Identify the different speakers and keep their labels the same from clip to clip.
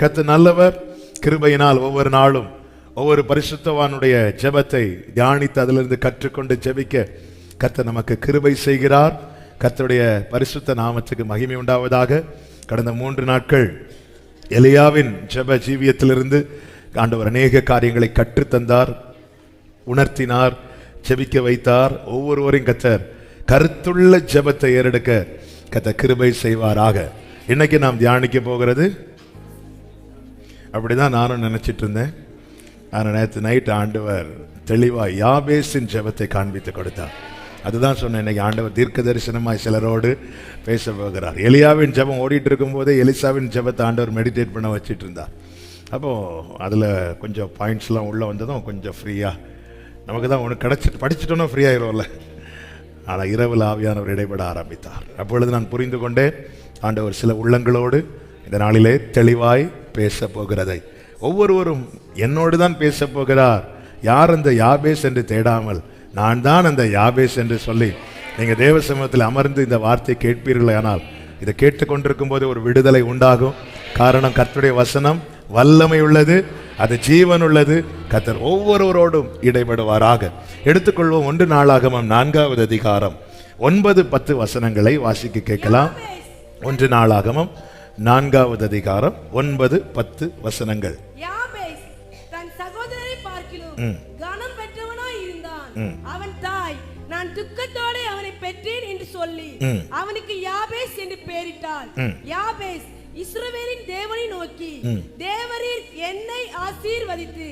Speaker 1: கர்த்தர் நல்லவர். கிருபையினால் ஒவ்வொரு நாளும் ஒவ்வொரு பரிசுத்தவானுடைய ஜெபத்தை தியானித்து அதிலிருந்து கற்றுக்கொண்டு ஜெபிக்க கர்த்தர் நமக்கு கிருபை செய்கிறார். கர்த்தருடைய பரிசுத்த நாமத்துக்கு மகிமை உண்டாவதாக. கடந்த 3 நாட்கள் எலியாவின் ஜெப ஜீவியத்திலிருந்து ஆண்டவர் அநேக காரியங்களை கற்றுத்தந்தார், உணர்த்தினார், ஜெபிக்க வைத்தார். ஒவ்வொருவரையும் கர்த்தர் கருத்துள்ள ஜெபத்தை ஏறெடுக்க கர்த்தர் கிருபை செய்வாராக. இன்னைக்கு நாம் தியானிக்க போகிறது, அப்படிதான் நானும் நினைச்சிட்டு இருந்தேன். ஆனால் நேற்று நைட் ஆண்டவர் தெளிவாக யாபேசின் ஜெபத்தை காண்பித்து கொடுத்தார். அதுதான் சொன்னேன், இன்னைக்கு ஆண்டவர் தீர்க்க தரிசனமாய் சிலரோடு பேச போகிறார். எலியாவின் ஜெபம் ஓடிட்டு இருக்கும்போதே எலிசாவின் ஜெபத்தை ஆண்டவர் மெடிடேட் பண்ண வச்சுட்டு இருந்தார். அப்போது அதில் கொஞ்சம் பாயிண்ட்ஸ்லாம் உள்ளே வந்ததும் கொஞ்சம் ஃப்ரீயாக நமக்கு தான் ஒன்று கிடச்சிட்டு படிச்சுட்டோன்னா ஃப்ரீ ஆகிரும்ல. ஆனால் இரவில் ஆவியானவர் இடைபட ஆரம்பித்தார். அப்பொழுது நான் புரிந்து கொண்டேன், ஆண்டவர் சில உள்ளங்களோடு இந்த நாளிலே தெளிவாய் பேச போகிறதை. ஒவ்வொருவரும் என்னோடு தான் பேச போகிறார். யார் அந்த யாபேஸ் என்று தேடாமல் நான் தான் அந்த யாபேஸ் என்று சொல்லி நீங்கள் தேவ சமூகத்தில் அமர்ந்து இந்த வார்த்தையை கேட்பீர்களே, ஆனால் இதை கேட்டுக்கொண்டிருக்கும் போது ஒரு விடுதலை உண்டாகும். காரணம், கர்த்தருடைய வசனம் வல்லமை உள்ளது, அது ஜீவன் உள்ளது. கர்த்தர் ஒவ்வொருவரோடும் இடைபடுவாராக. எடுத்துக்கொள்வோம் 1 நாளாகமம் 4வது அதிகாரம் 9-10 வசனங்களை வாசிக்க கேட்கலாம். 1 நாளாகமம் 4வது அதிகாரம் 9-10 வசனங்கள்.
Speaker 2: யாபேஸ் தன் சகோதரரை பார்க்கிலும் கனம் பெற்றவனாய் இருந்தான். அவன் தாய், நான் துக்கத்தோடு அவனை பெற்றேன் என்று சொல்லி அவனுக்கு யாபேஸ் என்று பெயரிட்டாள். யாபேஸ் இஸ்ரவேலின் தேவனை நோக்கி, தேவரீர் என்னை ஆசீர்வதித்து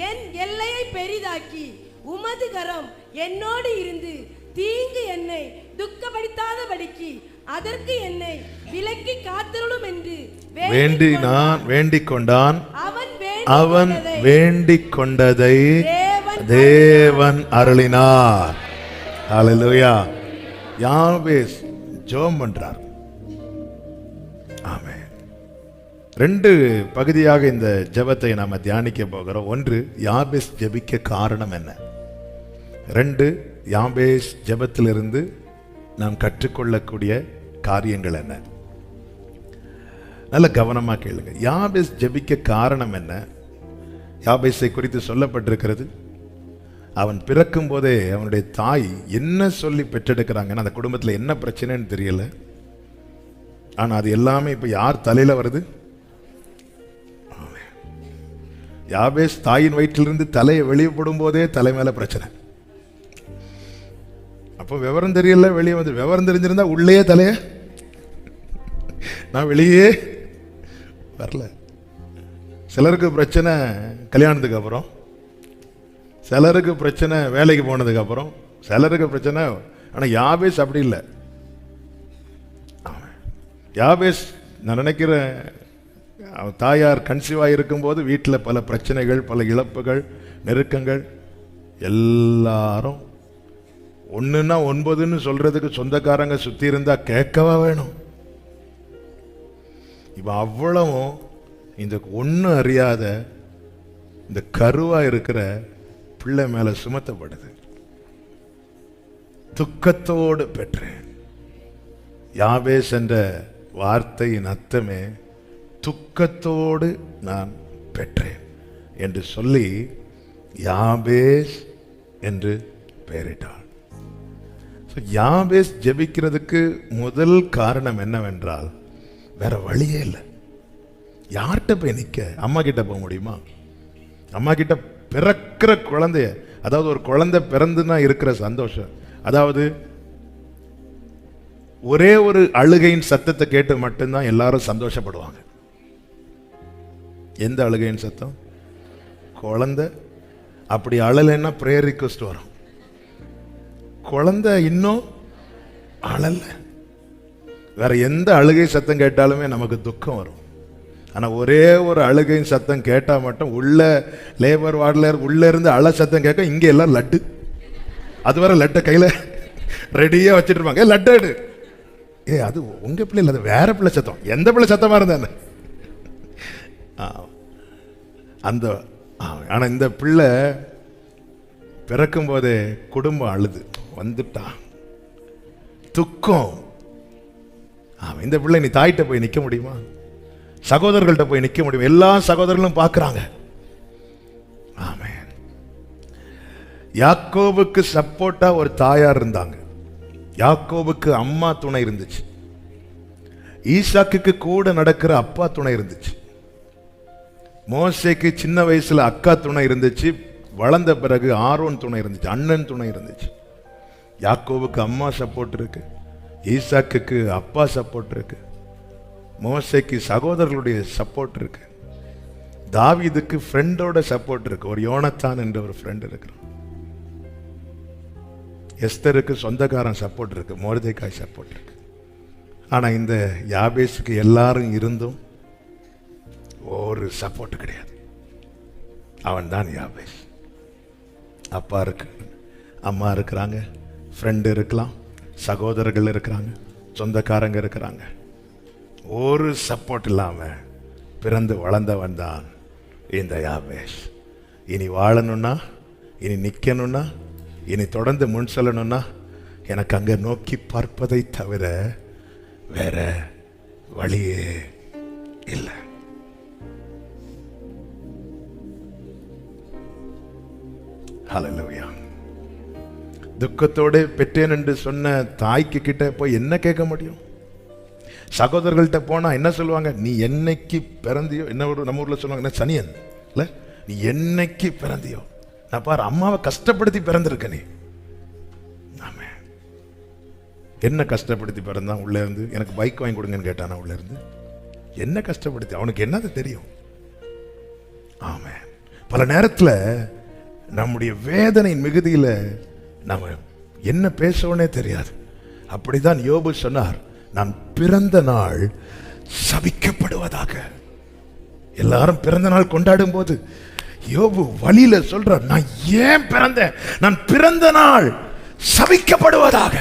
Speaker 2: என் எல்லையை பெரிதாக்கி உமது கரம் என்னோடு இருந்து தீங்கு என்னை துக்கப்படுத்தாதபடிக்கு அதற்கு என்னை விலக்கி காத்தருளும் என்று
Speaker 1: வேண்டிக் கொண்டான். அவன் வேண்டிக் கொண்டதை தேவன் அருளினார். ஹல்லேலூயா. யாபேஸ் ஜெபம் பண்றார். ஆமென். 2 பகுதியாக இந்த ஜெபத்தை நாம தியானிக்க போகிறோம். 1, யாபேஸ் ஜெபிக்க காரணம் என்ன. 2, யாபேஸ் ஜெபத்திலிருந்து நாம் கற்றுக்கொள்ளக்கூடிய காரியங்கள் என்ன. நல்ல கவனமாக கேளுங்க. யாபேஸ் ஜெபிக்க காரணம் என்ன. யாபேஸை குறித்து சொல்லப்பட்டிருக்கிறது, அவன் பிறக்கும் போதே அவனுடைய தாய் என்ன சொல்லி பெற்றெடுக்கிறாங்கன்னா, அந்த குடும்பத்தில் என்ன பிரச்சனைன்னு தெரியல. ஆனால் அது எல்லாமே இப்போ யார் தலையில் வருது. யாபேஸ் தாயின் வயிற்றிலிருந்து தலையை வெளியே போடும் போதே தலை மேலே பிரச்சனை. அப்போ விவரம் தெரியல, வெளியே வந்து விவரம் தெரிஞ்சிருந்தா உள்ளே தலைய நான் வெளியே வரல. சிலருக்கு பிரச்சனை கல்யாணத்துக்கு அப்புறம், சிலருக்கு பிரச்சனை வேலைக்கு போனதுக்கு அப்புறம், சிலருக்கு பிரச்சனை. ஆனால் யாபேஸ் அப்படி இல்லை. யாபேஸ் நான் நினைக்கிறேன், தாயார் கன்சீவாக இருக்கும்போது வீட்டில் பல பிரச்சனைகள், பல இழப்புகள், நெருக்கங்கள். எல்லாரும் 1ன்னா 9ன்னு சொல்றதுக்கு சொந்தக்காரங்க சுத்தி இருந்தா கேட்கவா வேணும். இப்ப அவ்வளவும் இந்த ஒன்றும் அறியாத இந்த கருவா இருக்கிற பிள்ளை மேல சுமத்தப்படுது. துக்கத்தோடு பெற்றேன். யாபேஸ் என்ற வார்த்தையின் அர்த்தமே துக்கத்தோடு நான் பெற்றேன் என்று சொல்லி யாபேஸ் என்று பெயரிட்டாள். யாபேஸ் ஜெபிக்கிறதுக்கு முதல் காரணம் என்னவென்றால், வேற வழியே இல்லை. யார்கிட்ட போய் நிற்க. அம்மா கிட்ட போக முடியுமா? அம்மா கிட்ட பிறக்கிற குழந்தைய, அதாவது ஒரு குழந்தை பிறந்துனா இருக்கிற சந்தோஷம், அதாவது ஒரே ஒரு அழுகையின் சத்தத்தை கேட்டு மட்டும்தான் எல்லாரும் சந்தோஷப்படுவாங்க. எந்த அழுகையின் சத்தம்? குழந்தை. அப்படி அழலைன்னா பிரேயர் ரிக்வெஸ்ட் வரும். குழந்தை இன்னும் அழல. வேற எந்த அழுகை சத்தம் கேட்டாலுமே நமக்கு துக்கம் வரும். ஆனால் ஒரே ஒரு அழுகை சத்தம் கேட்டால் மட்டும் உள்ள லேபர் வார்டில் உள்ள இருந்து அழ சத்தம் கேட்க, இங்கே எல்லாம் லட்டு. அது வர லட்டை கையில் ரெடியாக வச்சுட்டு இருப்பாங்க. லட்டு எடு. அது உங்க பிள்ளை இல்லை, அது வேற பிள்ளை சத்தம். எந்த பிள்ளை சத்தமாக இருந்தானே அந்த. ஆனால் இந்த பிள்ளை பிறக்கும் போதே குடும்பம் அழுது வந்துட்டான். துக்கம். இந்த பிள்ளை நீ தாயிட்ட போய் நிற்க முடியுமா? சகோதரர்கள்ட்ட போய் நிக்க முடியும். எல்லா சகோதரர்களும் பார்க்கறாங்க. ஆமென். யாக்கோபுக்கு சப்போர்ட்டா ஒரு தாயார் இருந்தாங்க. யாக்கோபுக்கு அம்மா துணை இருந்துச்சு. ஈசாக்குக்கு கூட நடக்கிற அப்பா துணை இருந்துச்சு. மோசேக்கு சின்ன வயசுல அக்கா துணை இருந்துச்சு. வளர்ந்த பிறகு ஆரோன் துணை இருந்துச்சு, அண்ணன் துணை இருந்துச்சு. யாக்கோபுக்கு அம்மா சப்போர்ட் இருக்கு, ஈசாக்குக்கு அப்பா சப்போர்ட் இருக்கு, மோசேக்கு சகோதரர்களுடைய சப்போர்ட் இருக்கு, தாவீதுக்கு ஃப்ரெண்டோட சப்போர்ட் இருக்கு. ஒரு யோனத்தான் என்ற ஒரு ஃப்ரெண்ட் இருக்கிறான். எஸ்தருக்கு சொந்தக்காரன் சப்போர்ட் இருக்கு, மொர்தெகாய் சப்போர்ட் இருக்கு. ஆனா இந்த யாபேஸுக்கு எல்லாரும் இருந்தும் ஒரு சப்போர்ட் கிடையாது. அவன் தான் யாபேஸ். அப்பா இருக்கு, அம்மா இருக்கிறாங்க, ஃப்ரெண்டு இருக்கலாம், சகோதரர்கள் இருக்கிறாங்க, சொந்தக்காரங்க இருக்கிறாங்க. ஒரு சப்போர்ட் இல்லாம பிறந்து வளர்ந்தவன் தான் இந்த யாபேஸ். இனி வாழணும்னா, இனி நிக்கணும்னா, இனி தொடர்ந்து முன் செல்லணும்னா எனக்கு அங்க நோக்கி பார்ப்பதை தவிர வேற வழியே இல்லை. ஹல்லேலூயா. துக்கத்தோடு பெற்றேன் என்று சொன்ன தாய்க்கு கிட்ட போய் என்ன கேட்க முடியும்? சகோதரர்கள்ட்ட போனா என்ன சொல்லுவாங்க? நீ என்னைக்கு பிறந்தியோ, என்ன ஒரு நம்ம ஊர்ல சொல்லுவாங்க, என்ன சனியன் இல்ல, நீ என்னைக்கு பிறந்தியோ, நான் பாரு அம்மாவை கஷ்டப்படுத்தி பிறந்திருக்க நீ. ஆமே. என்ன கஷ்டப்படுத்தி பிறந்தான்? உள்ள இருந்து எனக்கு பைக் வாங்கி கொடுங்கன்னு கேட்டானா? உள்ள இருந்து என்ன கஷ்டப்படுத்தி? அவனுக்கு என்னது தெரியும்? ஆமே. பல நேரத்துல நம்முடைய வேதனையின் மிகுதியில நம்ம என்ன பேசவனே தெரியாது. அப்படிதான் யோபு சொன்னார், நான் பிறந்த நாள் சபிக்கப்படுவதாக. எல்லாரும் பிறந்த நாள் கொண்டாடும் போது யோபு வழியில சொல்றார், நான் ஏன் பிறந்தேன்? நான் பிறந்த நாள் சபிக்கப்படுவதாக.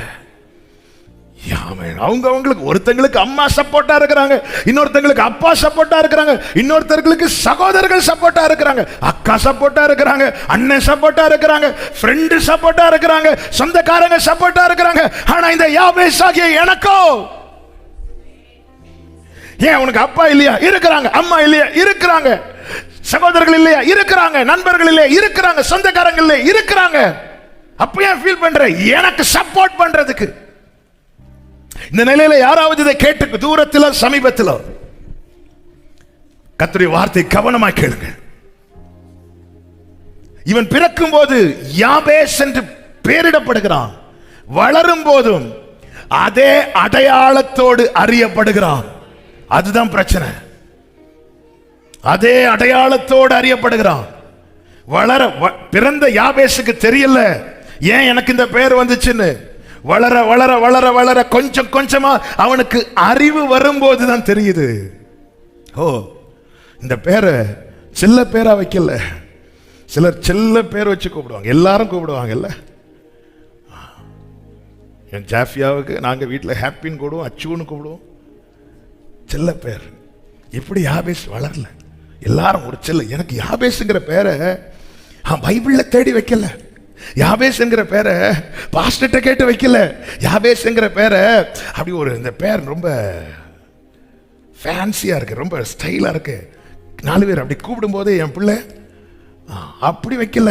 Speaker 1: அவங்க அவங்களுக்கு ஒருத்தங்களுக்கு அம்மா சப்போர்ட்டா இருக்கிறாங்க, இன்னொருத்தங்களுக்கு அப்பா சப்போர்ட்டா இருக்கிறாங்க, இன்னொருத்தங்களுக்கு சகோதரர்கள் சப்போர்ட்டா இருக்கிறாங்க, அக்கா சப்போர்ட்டா இருக்கிறாங்க, அண்ணன் சப்போர்ட்டா இருக்கிறாங்க, ஃப்ரெண்டு சப்போர்ட்டா இருக்கிறாங்க, சொந்தக்காரங்க சப்போர்ட்டா இருக்கிறாங்க. ஆனா இந்த யாபேஸ் ஆகிய எனக்கோ ஏன்? உனக்கு அப்பா இல்லையா? இருக்கிறாங்க. அம்மா இல்லையா? இருக்கிறாங்க. சகோதரர்கள் இல்லையா? இருக்கிறாங்க. நண்பர்கள் இல்லையா? இருக்கிறாங்க. சொந்தக்காரங்க இல்லையா? இருக்கிறாங்க. அப்ப ஏன் ஃபீல் பண்ற? எனக்கு சப்போர்ட் பண்றதுக்கு. இந்த நிலையில யாராவது இதை கேட்டு தூரத்திலோ சமீபத்திலோ கர்த்தருடைய வார்த்தை கவனமா கேளுங்க. இவன் பிறக்கும் போது யாபேஸ் என்று பெயரிடப்படுகிறான். வளரும் போதும் அதே அடையாளத்தோடு அறியப்படுகிறான். அதுதான் பிரச்சனை. அதே அடையாளத்தோடு அறியப்படுகிறான். பிறந்த யாபேஸுக்கு தெரியல ஏன் எனக்கு இந்த பெயர் வந்துச்சுன்னு. வளர வளர வளர வளர கொஞ்சம் கொஞ்சமா அவனுக்கு அறிவு வரும்போது தான் தெரியுது, ஓ இந்த பேரை செல்ல பேரா வைக்கல. சிலர் செல்ல பேர் வச்சு கூப்பிடுவாங்க, எல்லாரும் கூப்பிடுவாங்கல்ல. என் ஜாஃபியாவுக்கு நாங்கள் வீட்டில் ஹாப்பின்னு கூப்பிடுவோம், அச்சுன்னு கூப்பிடுவோம், செல்ல பேர். இப்படி யாபேஸ் வளரல. எல்லாரும் ஒரு செல்ல. எனக்கு யாபேஸுங்கிற பேரை பைபிளில் தேடி வைக்கல. யாபேஸ்ங்கிற பேரை பாஸ்டர்ட்ட கேட்டு வைக்கல. யாபேஸ்ங்கிற பேரை அப்படி ஒரு இந்த பேர் ரொம்ப ஃபேன்சியா இருக்கு, ரொம்ப ஸ்டைலா இருக்கு, 4 பேர் அப்படி கூப்பிடும் போது என் பிள்ளை அப்படி வைக்கல.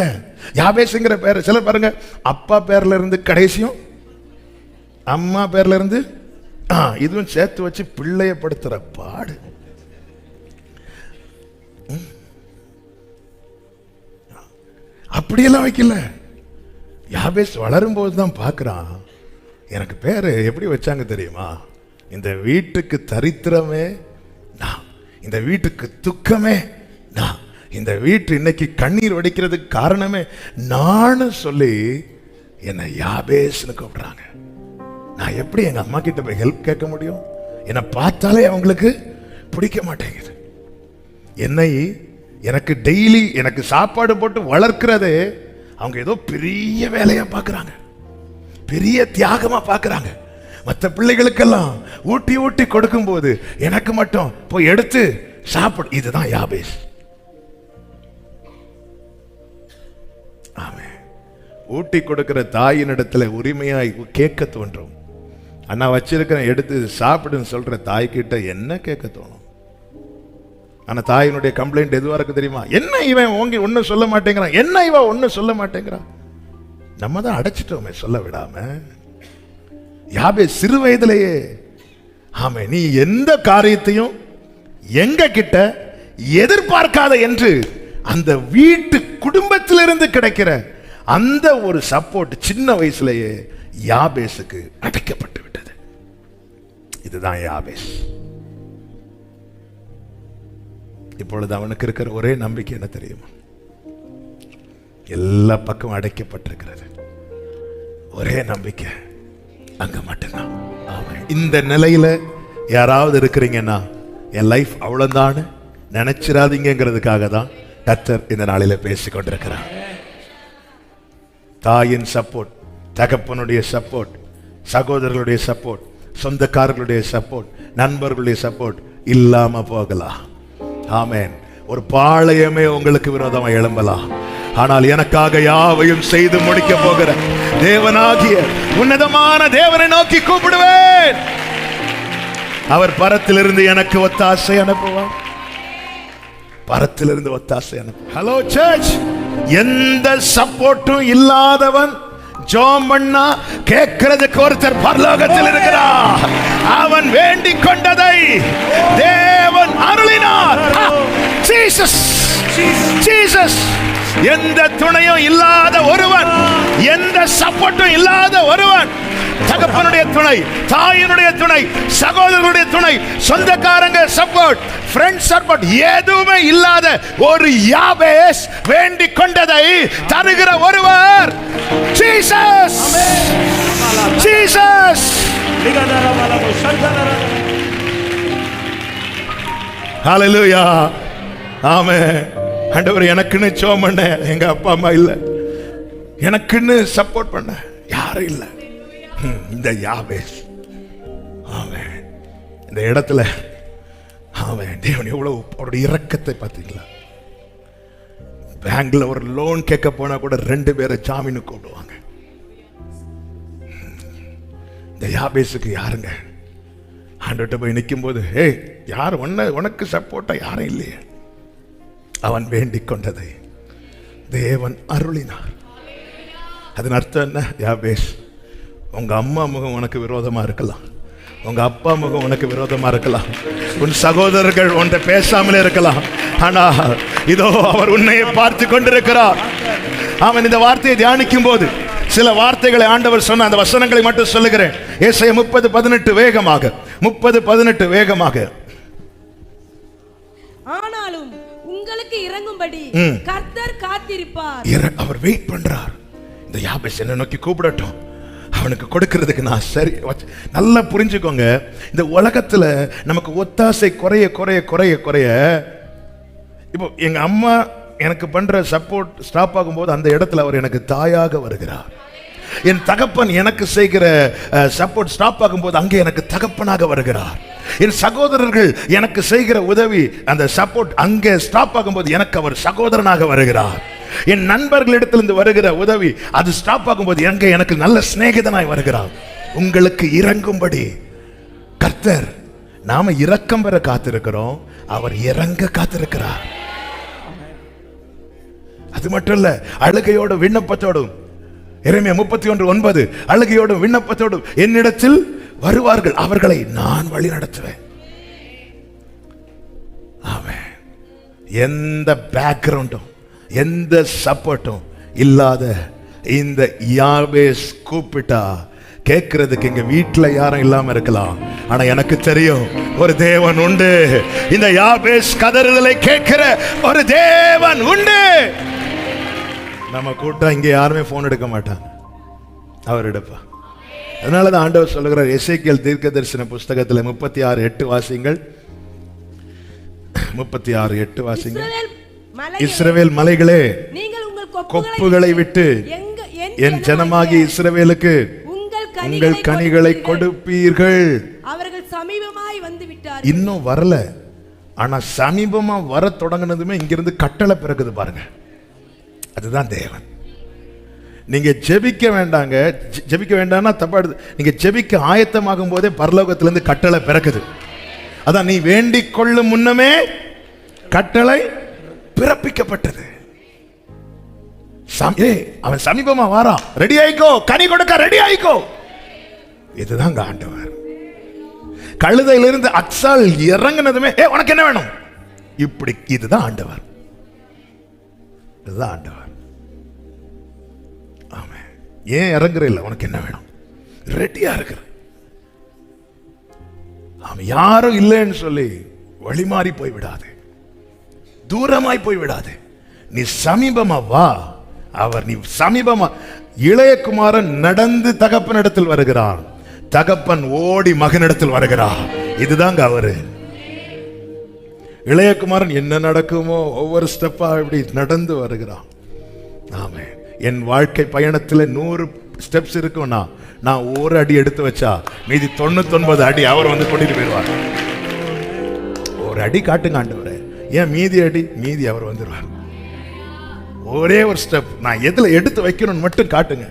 Speaker 1: யாபேஸ்ங்கிற பேரை சிலர் பாருங்க, அப்பா பேர்ல இருந்து கடைசியும் அம்மா பேர்ல இருந்து இதுவும் சேர்த்து வச்சு பிள்ளைய படுத்துற பாடு. அப்படியெல்லாம் வைக்கல. யாபேஸ் வளரும் போது தான் பார்க்குறான், எனக்கு பேர் எப்படி வச்சாங்க தெரியுமா? இந்த வீட்டுக்கு தரித்திரமே நான், இந்த வீட்டுக்கு துக்கமே நான், இந்த வீட்டு இன்னைக்கு கண்ணீர் வடிக்கிறதுக்கு காரணமே நான் சொல்லி என்னை யாபேஸ்னு கூப்பிடுறாங்க. நான் எப்படி எங்க அம்மா கிட்ட போய் ஹெல்ப் கேட்க முடியும்? என்னை பார்த்தாலே அவங்களுக்கு பிடிக்க மாட்டேங்குது. என்னை எனக்கு டெய்லி எனக்கு சாப்பாடு போட்டு வளர்க்கிறதே அவங்க ஏதோ பெரிய வேலையா பார்க்கறாங்க, பெரிய தியாகமா பார்க்கறாங்க. மற்ற பிள்ளைகளுக்கெல்லாம் ஊட்டி ஊட்டி கொடுக்கும் போது எனக்கு மட்டும் போய் எடுத்து சாப்பிடு. இதுதான் யாபேஸ். ஆமே. ஊட்டி கொடுக்கிற தாயின் இடத்துல உரிமையாய் கேட்க தோன்றும். அண்ணா வச்சிருக்கிற எடுத்து சாப்பிடுன்னு சொல்ற தாய்கிட்ட என்ன கேட்க தோணும்? ஆனா தாயினுடைய கம்ப்ளைண்ட் எதுவா இருக்கு தெரியுமா? என்ன இவன் ஒன்னும் சொல்ல மாட்டேங்கிறான், என்ன இவன் ஒன்னும் சொல்ல மாட்டேங்கிறான். நம்ம தான் அடைச்சிட்டோமே சொல்ல விடாம. யாபே சிறு வயதிலேயே ஆமே நீ எந்த காரியத்தையும் எங்க கிட்ட எதிர்பார்க்காத என்று அந்த வீட்டு குடும்பத்திலிருந்து கிடைக்கிற அந்த ஒரு சப்போர்ட் சின்ன வயசுலேயே யாபேசுக்கு அடைக்கப்பட்டு விட்டது. இதுதான் யாபேஸ். இப்பொழுது அவனுக்கு இருக்கிற ஒரே நம்பிக்கை என்ன தெரியுமா? எல்லா பக்கம் அடைக்கப்பட்டிருக்கிறது. ஒரே நம்பிக்கை அங்க மட்டும்தான். இந்த நிலையில யாராவது இருக்கிறீங்கன்னா என் லைஃப் அவ்வளவுதான் நினைச்சிடாதீங்கிறதுக்காக தான் கர்த்தர் இந்த நாளில பேசிக் கொண்டிருக்கிறார். தாயின் சப்போர்ட், தகப்பனுடைய சப்போர்ட், சகோதரர்களுடைய சப்போர்ட், சொந்தக்காரர்களுடைய சப்போர்ட், நண்பர்களுடைய சப்போர்ட் இல்லாம போகலாம். ஆமென். ஒரு பாளையமே உங்களுக்கு விரோதமா எழும்பலாம். ஆனால் எனக்காக யாவையும் செய்து முடிக்க போகிற தேவனாகிய உன்னதமான தேவனை நோக்கி கூப்பிடுவேன். அவர் பரத்திலிருந்து எனக்கு ஒத்தாசை அனுப்புவார். பரத்திலிருந்து ஒத்தாசை அனுப்புவார். ஹலோ சர்ச், எந்த சப்போர்ட்டும் இல்லாதவன் ஜெபம் பண்ணா கேட்கிறதுக்கு ஒருத்தர் பரலோகத்தில் இருக்கிறார். அவன் வேண்டிக் கொண்டதை தேவன் அருளினார். Jesus, Jesus. எந்த துணையும் இல்லாத ஒருவன், எந்த சப்போர்ட்டும் இல்லாத ஒருவன், தகப்பனுடைய துணை, தாயினுடைய துணை, சகோதரர்களுடைய துணை, சொந்தக்காரங்க சப்போர்ட், ஃப்ரெண்ட்ஸ் சப்போர்ட் எதுவுமே இல்லாத ஒரு யாபேஸ் வேண்டிக் கொண்டதை தருகிற ஒருவர் ஜீசஸ். ஜீசஸ். ஹல்லேலூயா. ஆமென். ஆண்டவர் எனக்குன்னு ஜெபம் பண்ண எங்க அப்பா அம்மா இல்ல, எனக்குன்னு சப்போர்ட் பண்ண யாரும் இல்ல. இந்த யாபேஸ் ஆமென். இந்த இடத்துல ஆமென். தேவன் எவ்வளவு அவருடைய இரக்கத்தை பார்த்தீங்களா? பேங்க்ல ஒரு லோன் கேட்க போனா கூட 2 பேரை ஜாமீனுக்கு கூப்பிடுவாங்க. இந்த யாபேஸுக்கு யாருங்க ஆண்டவர்கிட்ட போய் நிற்கும் போது, ஏய் யார் உனக்கு சப்போர்ட்டா யாரும் இல்லையே. அவன் வேண்டிக் கொண்டதை தேவன் அருளினார். அதன் அர்த்தம் என்ன? யாபேஸ், உங்க அம்மா முகம் உனக்கு விரோதமா இருக்கலாம், உங்க அப்பா முகம் உனக்கு விரோதமா இருக்கலாம், உன் சகோதரர்கள் உன்னை பேசாமலே இருக்கலாம். ஆனா இதோ அவர் உன்னையே பார்த்து கொண்டிருக்கிறார். அவன் இந்த வார்த்தையை தியானிக்கும் போது சில வார்த்தைகளை ஆண்டவர் சொன்ன அந்த வசனங்களை மட்டும் சொல்லுகிறேன். ஏசாயா 30:18 வேகமாக, 30:18 வேகமாக.
Speaker 2: ஆனாலும் உங்களுக்கு இறங்கும்படி கர்த்தர் காத்திருப்பார்.
Speaker 1: அவர் வெயிட் பண்றார். இந்த யாபேஸ் என்ன நோக்கி கூப்பிடட்டும், அவனுக்கு கொடுக்கிறதுக்கு நான் சரி. நல்லா புரிஞ்சுக்கோங்க, இந்த உலகத்துல நமக்கு ஒத்தாசை குறைய குறைய குறைய குறைய, இப்போ எங்க அம்மா எனக்கு பண்ற சப்போர்ட் ஸ்டாப் ஆகும்போது அந்த இடத்துல அவர் எனக்கு தாயாக வருகிறார். என் தகப்பன் எனக்கு செய்கிற சப்போர்ட் ஸ்டாப் ஆகும்போது அங்கே எனக்கு தகப்பனாக வருகிறார். என் சகோதரர்கள் எனக்கு செய்கிற உதவி, அந்த சப்போர்ட் அங்கே ஸ்டாப் ஆகும்போது எனக்கு அவர் சகோதரனாக வருகிறார். என் நண்பர்களிடத்திலிருந்து வருகிற உதவி அது ஸ்டாப் ஆகும்போது எங்க எனக்கு நல்ல சிநேகிதனாய் வருகிறார். உங்களுக்கு இறங்கும்படி கர்த்தர், நாம இரக்கம் பெற காத்திருக்கிறோம், அவர் இறங்க காத்திருக்கிறார். அது மட்டும் இல்ல, அழுகையோடும் விண்ணப்பத்தோடும், எரேமியா 31:9, அழுகையோடும் விண்ணப்பத்தோடும் என்னிடத்தில் வருவார்கள், அவர்களை நான் வழி நடத்துவேன். ஆமென். எந்த பேக்ரவுண்டும் எந்த சப்போர்ட்டும் இல்லாத இந்த யாபேஸ் கூப்பிட்டா கேட்கிறதுக்கு எங்க வீட்டுல யாரும் இல்லாம இருக்கலாம், ஆனா எனக்கு தெரியும் ஒரு தேவன் உண்டு. இந்த யாபேஸ் கதறுதலை கேட்கிற ஒரு தேவன் உண்டு. நம்ம கூட்டம் இங்க யாருமே போன் எடுக்க மாட்டாங்க, அவர் எடுப்பா. அதனாலதான் ஆண்டவர் சொல்லுகிறார் எசேக்கியேல் தீர்க்கதரிசன புஸ்தகத்தில் 36:8 வாசிங்கள். 36:8 வாசிங்கள். இஸ்ரவேல் மலைகளே,
Speaker 2: நீங்கள் உங்கள்
Speaker 1: கொப்புகளை விட்டு என் ஜனமாகி இஸ்ரவேலுக்கு உங்கள் கனிகளை கொடுப்பீர்கள்.
Speaker 2: அவர்கள் சமீபமாய் வந்து விட்டார்கள்.
Speaker 1: இன்னும் வரல, ஆனா சமீபமா வர தொடங்கினதுமே இங்கிருந்து கட்டளை பிறகுது பாருங்க. அதுதான் தேவன். நீங்க ஜெபிக்க வேண்டாங்க, ஜெபிக்க வேண்டாம்னா தப்பா எடுத்து, நீங்க ஜெபிக்க ஆயத்தமாகும் போதே பரலோகத்திலிருந்து கட்டளை பிறக்குது. அதான் நீ வேண்டிக் கொள்ளும் முன்னமே கட்டளை பிறப்பிக்கப்பட்டது. அவன் சமீபமா வாரான், ரெடி ஆயிக்கோ, கனி கொடுக்க ரெடி ஆயிக்கோ. இதுதான் ஆண்டவர். கழுதையிலிருந்து அக்சால் இறங்கினதுமே உனக்கு என்ன வேணும் இப்படி. இதுதான் ஆண்டவர், இதுதான் ஆண்டவர். ஆமா, ஏன் இறங்குற இல்ல, உனக்கு என்ன வேணும், ரெடியா இருக்கிற. அவன் யாரும் இல்லைன்னு சொல்லி வழிமாறி போய் விடாது, தூரமாய் போய் விடாது. நீ சமீபமா வா. அவர் நீ சமீபமா. இளையகுமாரன் நடந்து தகப்பனிடத்தில் வருகிறான், தகப்பன் ஓடி மகனிடத்தில் வருகிறான். இதுதாங்க அவரு. இளையகுமாரன் என்ன நடக்குமோ ஒவ்வொரு ஸ்டெப்பா இப்படி நடந்து வருகிறான். ஆமே, என் வாழ்க்கை பயணத்தில் 100 ஸ்டெப்ஸ் இருக்கும்னா நான் ஒரு அடி எடுத்து வச்சா மீதி 99 அடி அவர் வந்து கொண்டுட்டு போயிடுவார். ஒரு அடி காட்டுங்க ஆண்டவரே, ஏன் மீதி அடி, மீதி அவர் வந்துடுவார். ஒரே ஒரு ஸ்டெப் நான் எதுல எடுத்து வைக்கணும்னு மட்டும் காட்டுங்க,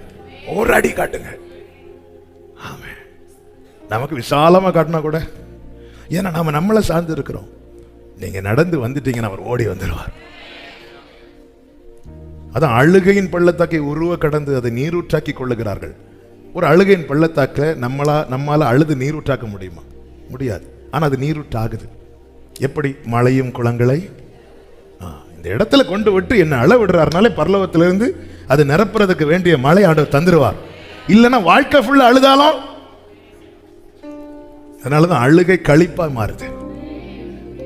Speaker 1: ஒரு அடி காட்டுங்க. ஆமே, நமக்கு விசாலமா காட்டினா கூட, ஏன்னா நாம நம்மளை சார்ந்து இருக்கிறோம். நீங்க நடந்து வந்துட்டீங்கன்னா அவர் ஓடி வந்துடுவார். அதான் அழுகையின் பள்ளத்தாக்கை உருவ கடந்து அதை நீரூற்றாக்கி கொள்ளுகிறார்கள். ஒரு அழுகையின் பள்ளத்தாக்க நம்மால அழுது நீரூற்றாக்க முடியுமா? முடியாது. ஆனா அது நீரூற்றாகுது. எப்படி? மழையும் குளங்களை இந்த இடத்துல கொண்டு விட்டு என்ன அள விடுறாருனாலே பரலோகத்திலிருந்து அது நிரப்புறதுக்கு வேண்டிய மழை ஆண்டவர் தந்துருவார். இல்லைன்னா வாழ்க்கை ஃபுல்லா அழுதாலும். அதனாலதான் அழுகை களிப்பா மாறுது.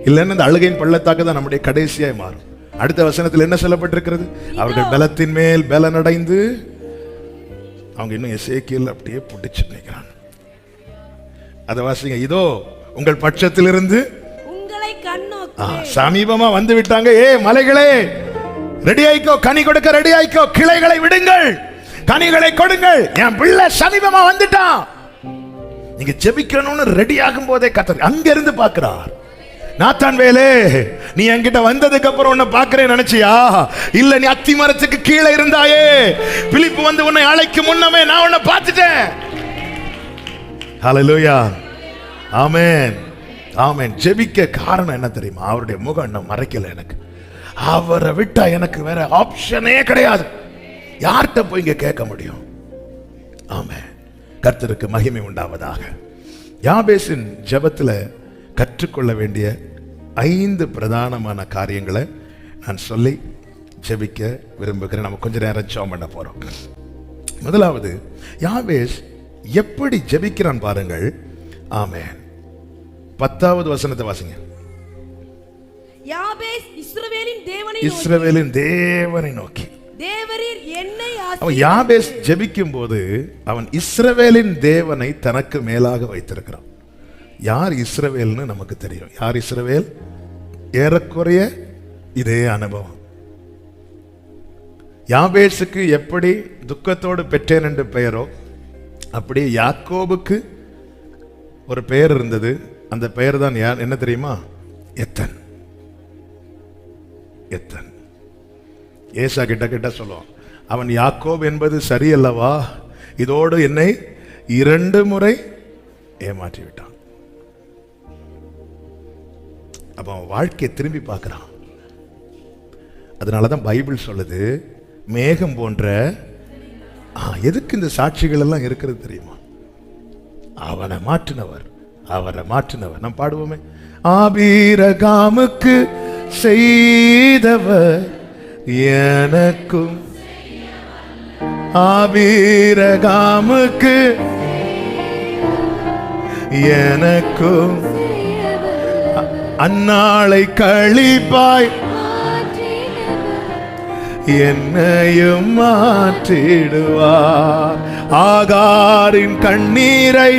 Speaker 1: இல்லைன்னா இந்த அழுகையின் பள்ளத்தாக்கு தான் நம்முடைய கடைசியாய் மாறும். அடுத்த வசனத்தில் என்ன சொல்லப்பட்டிருக்கிறது? அவர்கள் பலத்தின் மேல் பலனடைந்து, அவங்க இன்னும் எசேக்கியேல் அப்படியே பிடிச்சு நிற்கிறான். அதை வாசிங்க. இதோ உங்கள் பட்சத்திலிருந்து
Speaker 2: உங்களை கண்ணோக்கி
Speaker 1: சமீபமா வந்து விட்டாங்க. மலைகளே ரெடி ஆயிக்கோ, கனி கொடுக்க ரெடி ஆயிக்கோ, கிளைகளை விடுங்கள், கனிகளை கொடுங்கள், என் பிள்ளை சமீபமா வந்துட்டான். நீங்க ஜெபிக்கணும்னு ரெடி ஆகும் போதே கர்த்தர் அங்க இருந்து பார்க்கிறார். நாத்தான் வேலே, நீ என்கிட்ட வந்ததுக்கு அப்புறம் உன்னை பார்க்கிறேன் நினைச்சியா? இல்ல, நீ அத்தி மரத்துக்கு கீழே இருந்தாயே, பிலிப்பு வந்து உன்னை அழைக்கும் முன்னமே நான் உன்னை பார்த்துட்டேன். ஹல்லேலூயா, ஆமென், ஆமென். ஜெபிக்க காரணம் என்ன தெரியுமா? அவருடைய முகம் இன்னும் மறைக்கல எனக்கு. அவரை விட்டா எனக்கு வேற ஆப்ஷனே கிடையாது. யார்கிட்ட போய் இங்க கேட்க முடியும்? ஆமென். கர்த்தருக்கு மகிமை உண்டாவதாக. யாபேசின் ஜெபத்துல கற்றுக்கொள்ள வேண்டிய 5 பிரதானமான காரியங்களை நான் சொல்லி ஜெபிக்க விரும்புகிறேன். நம்ம கொஞ்ச நேரம் ஜெபம் பண்ண போறோம். முதலாவது, யாபேஸ் எப்படி ஜெபிக்கிறான் பாருங்கள். ஆமென். 10வது வசனத்தை வாசிங்க.
Speaker 2: யாபேஸ்
Speaker 1: இஸ்ரவேலின் தேவனை நோக்கி,
Speaker 2: தேவரீர் என்னை
Speaker 1: அவன் யாபேஸ் ஜெபிக்கும் போது அவன் இஸ்ரவேலின் தேவனை தனக்கு மேலாக வைத்திருக்கிறான். யார் இஸ்ரவேல்னு நமக்கு தெரியும். யார் இஸ்ரவேல்? ஏறக்குறைய இதே அனுபவம். யாபேசுக்கு எப்படி துக்கத்தோடு பெற்றேன் என்று பெயரோ, அப்படியே யாக்கோபுக்கு ஒரு பெயர் இருந்தது. அந்த பெயர் தான் என்ன தெரியுமா? எத்தன். எத்தன். ஏசா கிட்ட சொல்லுவான், அவன் யாக்கோப் என்பது சரியல்லவா, இதோடு என்னை 2 முறை ஏமாற்றி விட்டான். அப்ப அவன் வாழ்க்கையை திரும்பி பார்க்கிறான். அதனாலதான் பைபிள் சொல்லுது, மேகம் போன்ற. எதுக்கு இந்த சாட்சிகள் எல்லாம் இருக்கிறது தெரியுமா? அவனை மாற்றினவர், அவரை மாற்றினவர். நாம் பாடுவோமே, ஆபிரகாமுக்கு செய்தவர் எனக்கும், ஆபிரகாமுக்கு எனக்கும் அந்நாளை கழிப்பாய் என்னையும் மாற்றிடுவார். ஆகாரின் கண்ணீரை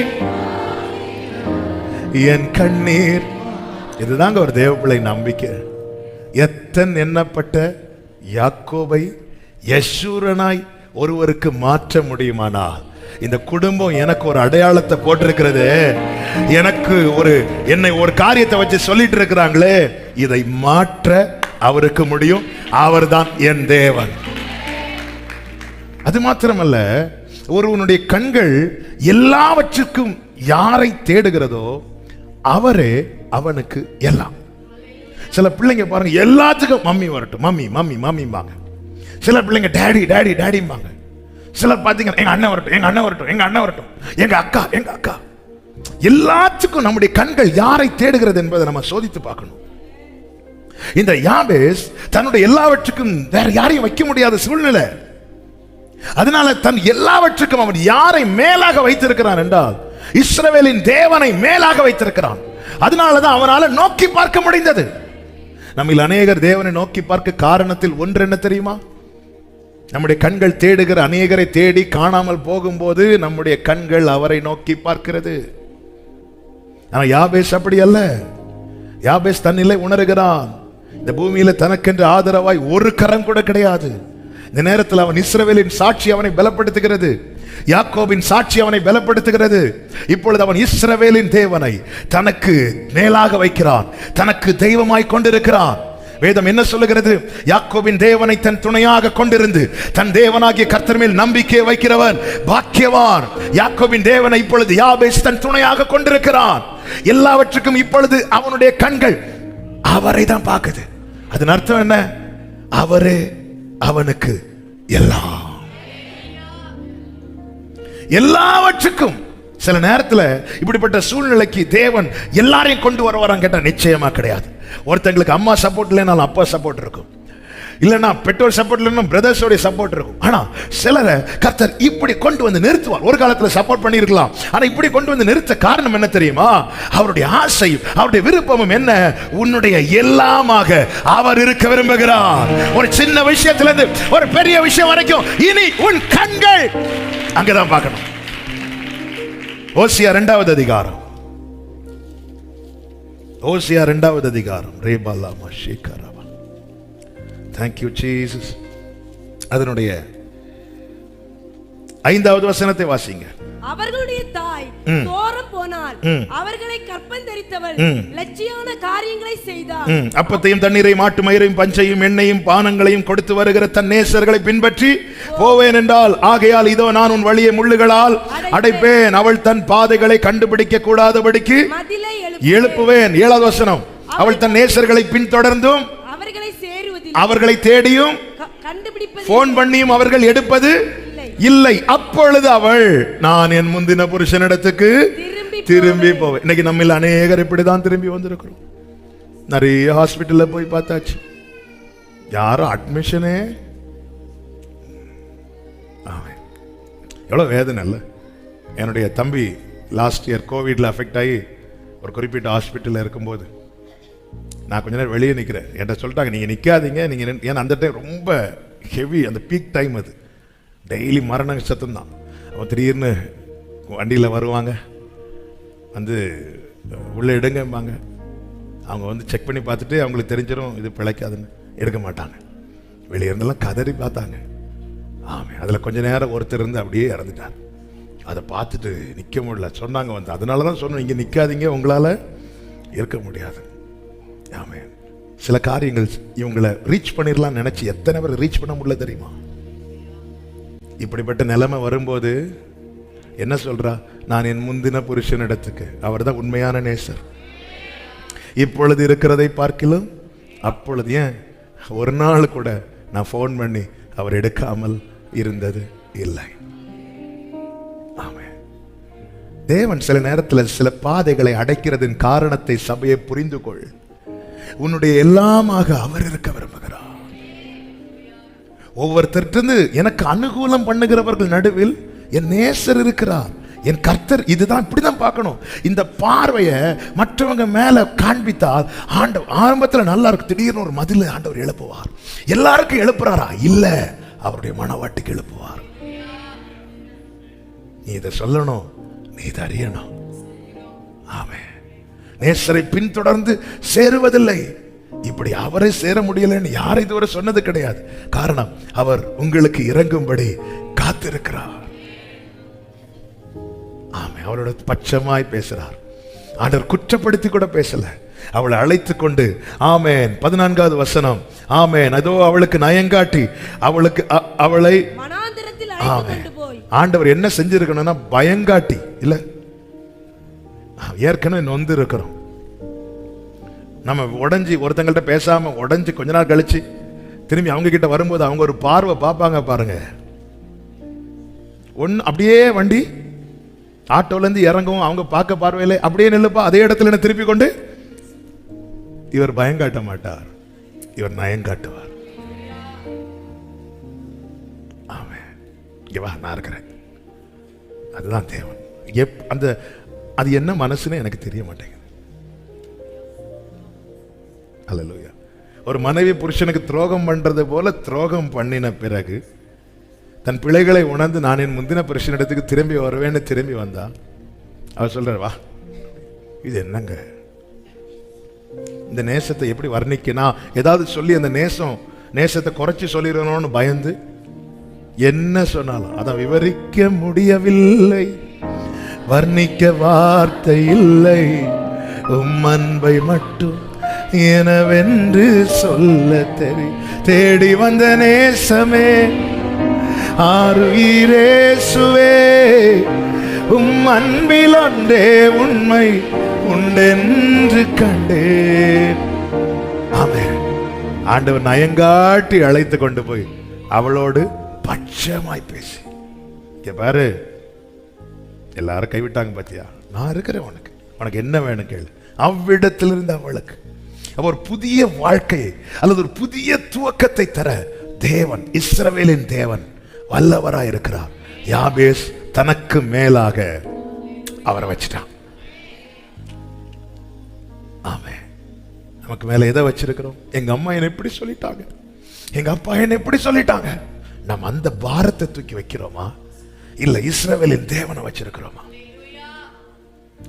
Speaker 1: என் கண்ணீர். இதுதாங்க ஒரு தேவப்பிள்ளை நம்பிக்கை. எத்தன் எண்ணப்பட்ட யாக்கோபை யசூரனாய் ஒருவருக்கு மாற்ற முடியுமானா, இந்த குடும்பம் எனக்கு ஒரு அடையாளத்தை போட்டிருக்கிறது. எனக்கு என்னை ஒரு காரியத்தை வச்சு சொல்லிட்டு இருக்கிறாங்களே, இதை மாற்ற அவருக்கு முடியும். அவர்தான் என் தேவன். அது மாத்திரமல்ல, ஒருவனுடைய கண்கள் எல்லாவற்றுக்கும் யாரை தேடுகிறதோ அவரே அவனுக்கு எல்லாம். சில பிள்ளைங்க பாருங்க எல்லாத்துக்கும் மம்மி வரட்டும், மம்மி மம்மி மம்மிம்பாங்க. சில பிள்ளைங்க டேடி டேடி டேடிம்பாங்க. சிலர் பார்த்தீங்கன்னா எங்க அண்ணன் வரட்டும், எங்க அண்ணன் வரட்டும், எங்க அண்ணன் வரட்டும், எங்க அக்கா எங்க அக்கா. எல்லாத்துக்கும் நம்முடைய கண்கள் யாரை தேடுகிறது என்பதை நம்ம சோதித்து பார்க்கணும். இந்த யாபேஸ் தன்னுடைய எல்லாவற்றுக்கும் வேற யாரையும் வைக்க முடியாத சூழ்நிலை. அதனால தன் எல்லாவற்றுக்கும் அவன் யாரை மேலாக வைத்திருக்கிறான் என்றால் இஸ்ரவேலின் தேவனை மேலாக வைத்திருக்கிறான். அதனாலதான் அவனால நோக்கி பார்க்க முடிந்தது. நம்மில் அநேகர் தேவனை நோக்கி பார்க்க காரணத்தில் ஒன்று என்ன தெரியுமா? நம்முடைய கண்கள் தேடுகிற அநேகரை தேடி காணாமல் போகும்போது நம்முடைய கண்கள் அவரை நோக்கி பார்க்கிறது. ஆனா யாபேஸ் அப்படி அல்ல. யாபேஸ் தன்னிலை உணர்கிறான். இந்த பூமியில தனக்கென்று ஆதரவாய் ஒரு கரம் கூட கிடையாது. இந்த நேரத்தில் அவன் இஸ்ரவேலின் சாட்சி அவனை பலப்படுத்துகிறது, யாக்கோபின் சாட்சி அவனை பலப்படுத்துகிறது. இப்பொழுது அவன் இஸ்ரவேலின் தேவனை தனக்கு மேலாக வைக்கிறான், தனக்கு தெய்வமாய் கொண்டிருக்கிறான். வேதம் என்ன சொல்லுகிறது? யாக்கோபின் தேவனை தன் துணையாக கொண்டிருந்து தன் தேவனாகிய கர்த்தர் மேல் நம்பிக்கை வைக்கிறவன் பாக்கியவான். யாக்கோபின் தேவனை இப்பொழுது யாபேஸ் தன் துணையாக கொண்டிருக்கிறான். எல்லாவற்றுக்கும் இப்பொழுது அவனுடைய கண்கள் அவரை தான் பார்க்குது. அதன் அர்த்தம் என்ன? அவரே அவனுக்கு எல்லாவற்றுக்கும். சில நேரத்தில் இப்படிப்பட்ட சூழ்நிலைக்கு தேவன் எல்லாரையும் கொண்டு வருவாரான்னு கேட்டா நிச்சயமா கிடையாது. ஒருத்தங்களுக்கு அம்மா சப்போர்ட் இல்லைனாலும் அப்பா சப்போர்ட் இருக்கும், இல்லைன்னா பெற்றோர் சப்போர்ட் இல்லைன்னா பிரதர்ஸோடைய சப்போர்ட் இருக்கும். ஆனா சிலரை கர்த்தர் இப்படி கொண்டு வந்து நிறுத்துவார். ஒரு காலத்துல சப்போர்ட் பண்ணியிருக்கலாம், ஆனா இப்படி கொண்டு வந்து நிறுத்த காரணம் என்ன தெரியுமா? அவருடைய ஆசையும் அவருடைய விருப்பமும் என்ன? உன்னுடைய எல்லாமாக அவர் இருக்க விரும்புகிறார். ஒரு சின்ன விஷயத்துல இருந்து ஒரு பெரிய விஷயம் வரைக்கும் இனி உன் கண்கள் அங்கதான் பார்க்கணும். ஓசியா 2வது அதிகாரம், ஓசியா 2வது அதிகாரம். ரேபாலாமா ஷேகரா. Thank you Jesus. அதனுடைய 5வது வசனத்தை வாசிங்க.
Speaker 2: அவர்களுடைய தாய் தோரம் போனால் அவர்களை கற்பந்தரித்தவள் லட்சியான காரியங்களை செய்தார்.
Speaker 1: அப்பத்தையும் தண்ணீரையும் மாட்டு மயிரையும் பஞ்சையும் எண்ணெயும் பானங்களையும் கொடுத்து வருகிற தன் நேசர்களை பின்பற்றி போவேன் என்றால், ஆகையால் இதோ நான் உன் வழியை முள்ளுகளால் அடைப்பேன், அவள் தன் பாதைகளை கண்டுபிடிக்க கூடாதபடிக்கு
Speaker 2: மதிலை
Speaker 1: எழுப்புவேன். 7வது வசனம். அவள் தன் நேசர்களை பின்தொடர்ந்தும் அவர்களை தேடியும் போன் பண்ணியும் அவர்கள் எடுப்பது இல்லை. அப்பொழுது அவள் நான் என் முந்தின புருஷனிடத்துக்கு திரும்பி போவேன். இன்னைக்கு நம்ம அநேகர் இப்படிதான் திரும்பி வந்திருக்கிறோம். நிறைய ஹாஸ்பிட்டல்ல போய் பார்த்தாச்சு, யாரும் அட்மிஷனே. எவ்வளவு வேதனை இல்ல? என்னுடைய தம்பி லாஸ்ட் இயர் கோவிட்ல அஃபெக்ட் ஆகி ஒரு குறிப்பிட்ட ஹாஸ்பிட்டல்ல இருக்கும்போது நான் கொஞ்ச நேரம் வெளியே நிற்கிறேன். என்கிட்ட சொல்லிட்டாங்க, நீங்கள் நிற்காதீங்க, நீங்கள் ஏன்னா அந்த டைம் ரொம்ப ஹெவி, அந்த பீக் டைம் அது. டெய்லி மரண சத்தம் தான். அவன் திடீர்னு வண்டியில் வருவாங்க, வந்து உள்ளே எடுங்கம்பாங்க. அவங்க வந்து செக் பண்ணி பார்த்துட்டு அவங்களுக்கு தெரிஞ்சிடும் இது பிழைக்காதுன்னு எடுக்க மாட்டாங்க. வெளியே இருந்தெல்லாம் கதறி பார்த்தாங்க. ஆமாம், அதில் கொஞ்ச நேரம் ஒருத்தர் இருந்து அப்படியே இறந்துட்டார். அதை பார்த்துட்டு நிற்க முடியல. சொன்னாங்க வந்து, அதனால தான் சொன்னோம், இங்கே நிற்காதீங்க, உங்களால் இருக்க முடியாது. ஆமென். சில காரியங்கள் இவங்களை ரீச் பண்ணிடலாம் நினைச்சு எத்தனை பேர் ரீச் பண்ண முடியல தெரியுமா? இப்படிப்பட்ட நிலைமை வரும்போது என்ன சொல்றா? நான் என் முந்தின புருஷனிடத்துக்கு, அவர் தான் உண்மையான நேசர். இப்பொழுது இருக்கிறதை பார்க்கிலும் அப்பொழுது, ஏன் ஒரு நாள் கூட நான் போன் பண்ணி அவர் எடுக்காமல் இருந்தது இல்லை. ஆமென். தேவன் சில நேரத்தில் சில பாதைகளை அடைக்கிறதின் காரணத்தை சபையை புரிந்து கொள். உன்னுடைய எல்லாமாக அவர் இருக்க விரும்புகிறார். ஒவ்வொருத்தருந்து எனக்கு அனுகூலம் பண்ணுகிறவர்கள் நடுவில் என் நேசர் இருக்கிறார், என் கர்த்தர். இதுதான், இப்படிதான் பார்க்கணும். இந்த பார்வையை மற்றவங்க மேல காண்பித்தால் ஆண்டவர் ஆரம்பத்தில் நல்லா இருக்கு, திடீர்னு ஒரு மதில ஆண்டவர் எழுப்புவார். எல்லாருக்கும் எழுப்புறாரா? இல்ல, அவருடைய மனவாட்டுக்கு எழுப்புவார். நீ இதை சொல்லணும், நீ இதை அறியணும். ஆமென். நேசரை பின்தொடர்ந்து சேருவதில்லை. இப்படி அவரை சேர முடியலன்னு யாரை இதுவரை சொன்னது கிடையாது. காரணம், அவர் உங்களுக்கு இறங்கும்படி காத்திருக்கிறார். ஆமென். அவரோட பட்சமாய் பேசுறார். ஆண்டவர் குற்றப்படுத்தி கூட பேசல, அவளை அழைத்து கொண்டு. ஆமென். 14வது வசனம். ஆமென். அதோ அவளுக்கு நயங்காட்டி அவளுக்கு அவளை ஆண்டவர் என்ன செஞ்சிருக்கணும்னா பயங்காட்டி இல்ல, ஏற்கனவே நொந்து இருக்கிறோம். நம்ம உடஞ்சி ஒருத்தங்கள்ட்ட பேசாம உடஞ்சி கொஞ்ச நாள் கழிச்சு திரும்பி அவங்க கிட்ட வரும்போது அவங்க ஒரு பார்வை பார்ப்பாங்க பாருங்க. அப்படியே வண்டி ஆட்டோல இருந்து இறங்கவும் அவங்க பார்க்க பார்வையில அப்படியே நில்லுப்பா, அதே இடத்துல என்ன திருப்பி கொண்டு. இவர் பயம் காட்ட மாட்டார், இவர் நயம் காட்டுவார். ஆமென். இங்க வா, நான் இருக்கிறேன். அதுதான் தேவன். அந்த அது என்ன மனசுன்னு எனக்கு தெரிய மாட்டேங்குது. அல்லேலூயா. ஒரு மனைவி புருஷனுக்கு துரோகம் பண்றது போல துரோகம் பண்ணின பிறகு தன் பிழைகளை உணர்ந்து நான் என் முந்தின புருஷனிடத்துக்கு திரும்பி வருவேன்னு திரும்பி வந்தா அவர் சொல்றார், வா, இது என்னங்க இந்த நேசத்தை எப்படி வர்ணிக்கணும், ஏதாவது சொல்லி அந்த நேசத்தை குறைச்சி சொல்லிடணும்னு பயந்து என்ன சொன்னாலும் அதை விவரிக்க முடியவில்லை, வர்ணிக்க வார்த்தை இல்லை, அன்பை மட்டும் எனவென்று சொல்ல தேடி வந்த நேசமே ஆருயிரேசுவே, அன்பில் ஒன்றே உண்மை உண்டென்று கண்டேன். ஆமென். ஆண்டவர் நயங்காட்டி அழைத்து கொண்டு போய் அவளோடு பட்சமாய் பேசி, இங்க பாரு, எல்லாரும் கைவிட்டாங்க பாத்தியா, நான் இருக்கிறேன், உனக்கு என்ன வேணும் கேளு. அவ்விடத்திலிருந்து அவளுக்கு ஒரு புதிய வாழ்க்கையை அல்லது ஒரு புதிய துவக்கத்தை தர தேவன், இஸ்ரவேலின் தேவன் வல்லவராய் இருக்கிறார். யாபேஸ் தனக்கு மேலாக அவரை வச்சிட்டான். ஆமென். நமக்கு மேல எதை வச்சிருக்கிறோம்? எங்க அம்மா என்ன எப்படி சொல்லிட்டாங்க, எங்க அப்பா என்ன எப்படி சொல்லிட்டாங்க, நம்ம அந்த பாரத்தை தூக்கி வைக்கிறோமா இல்ல இஸ்ரவேலின் தேவனை வச்சிருக்கிறோமா?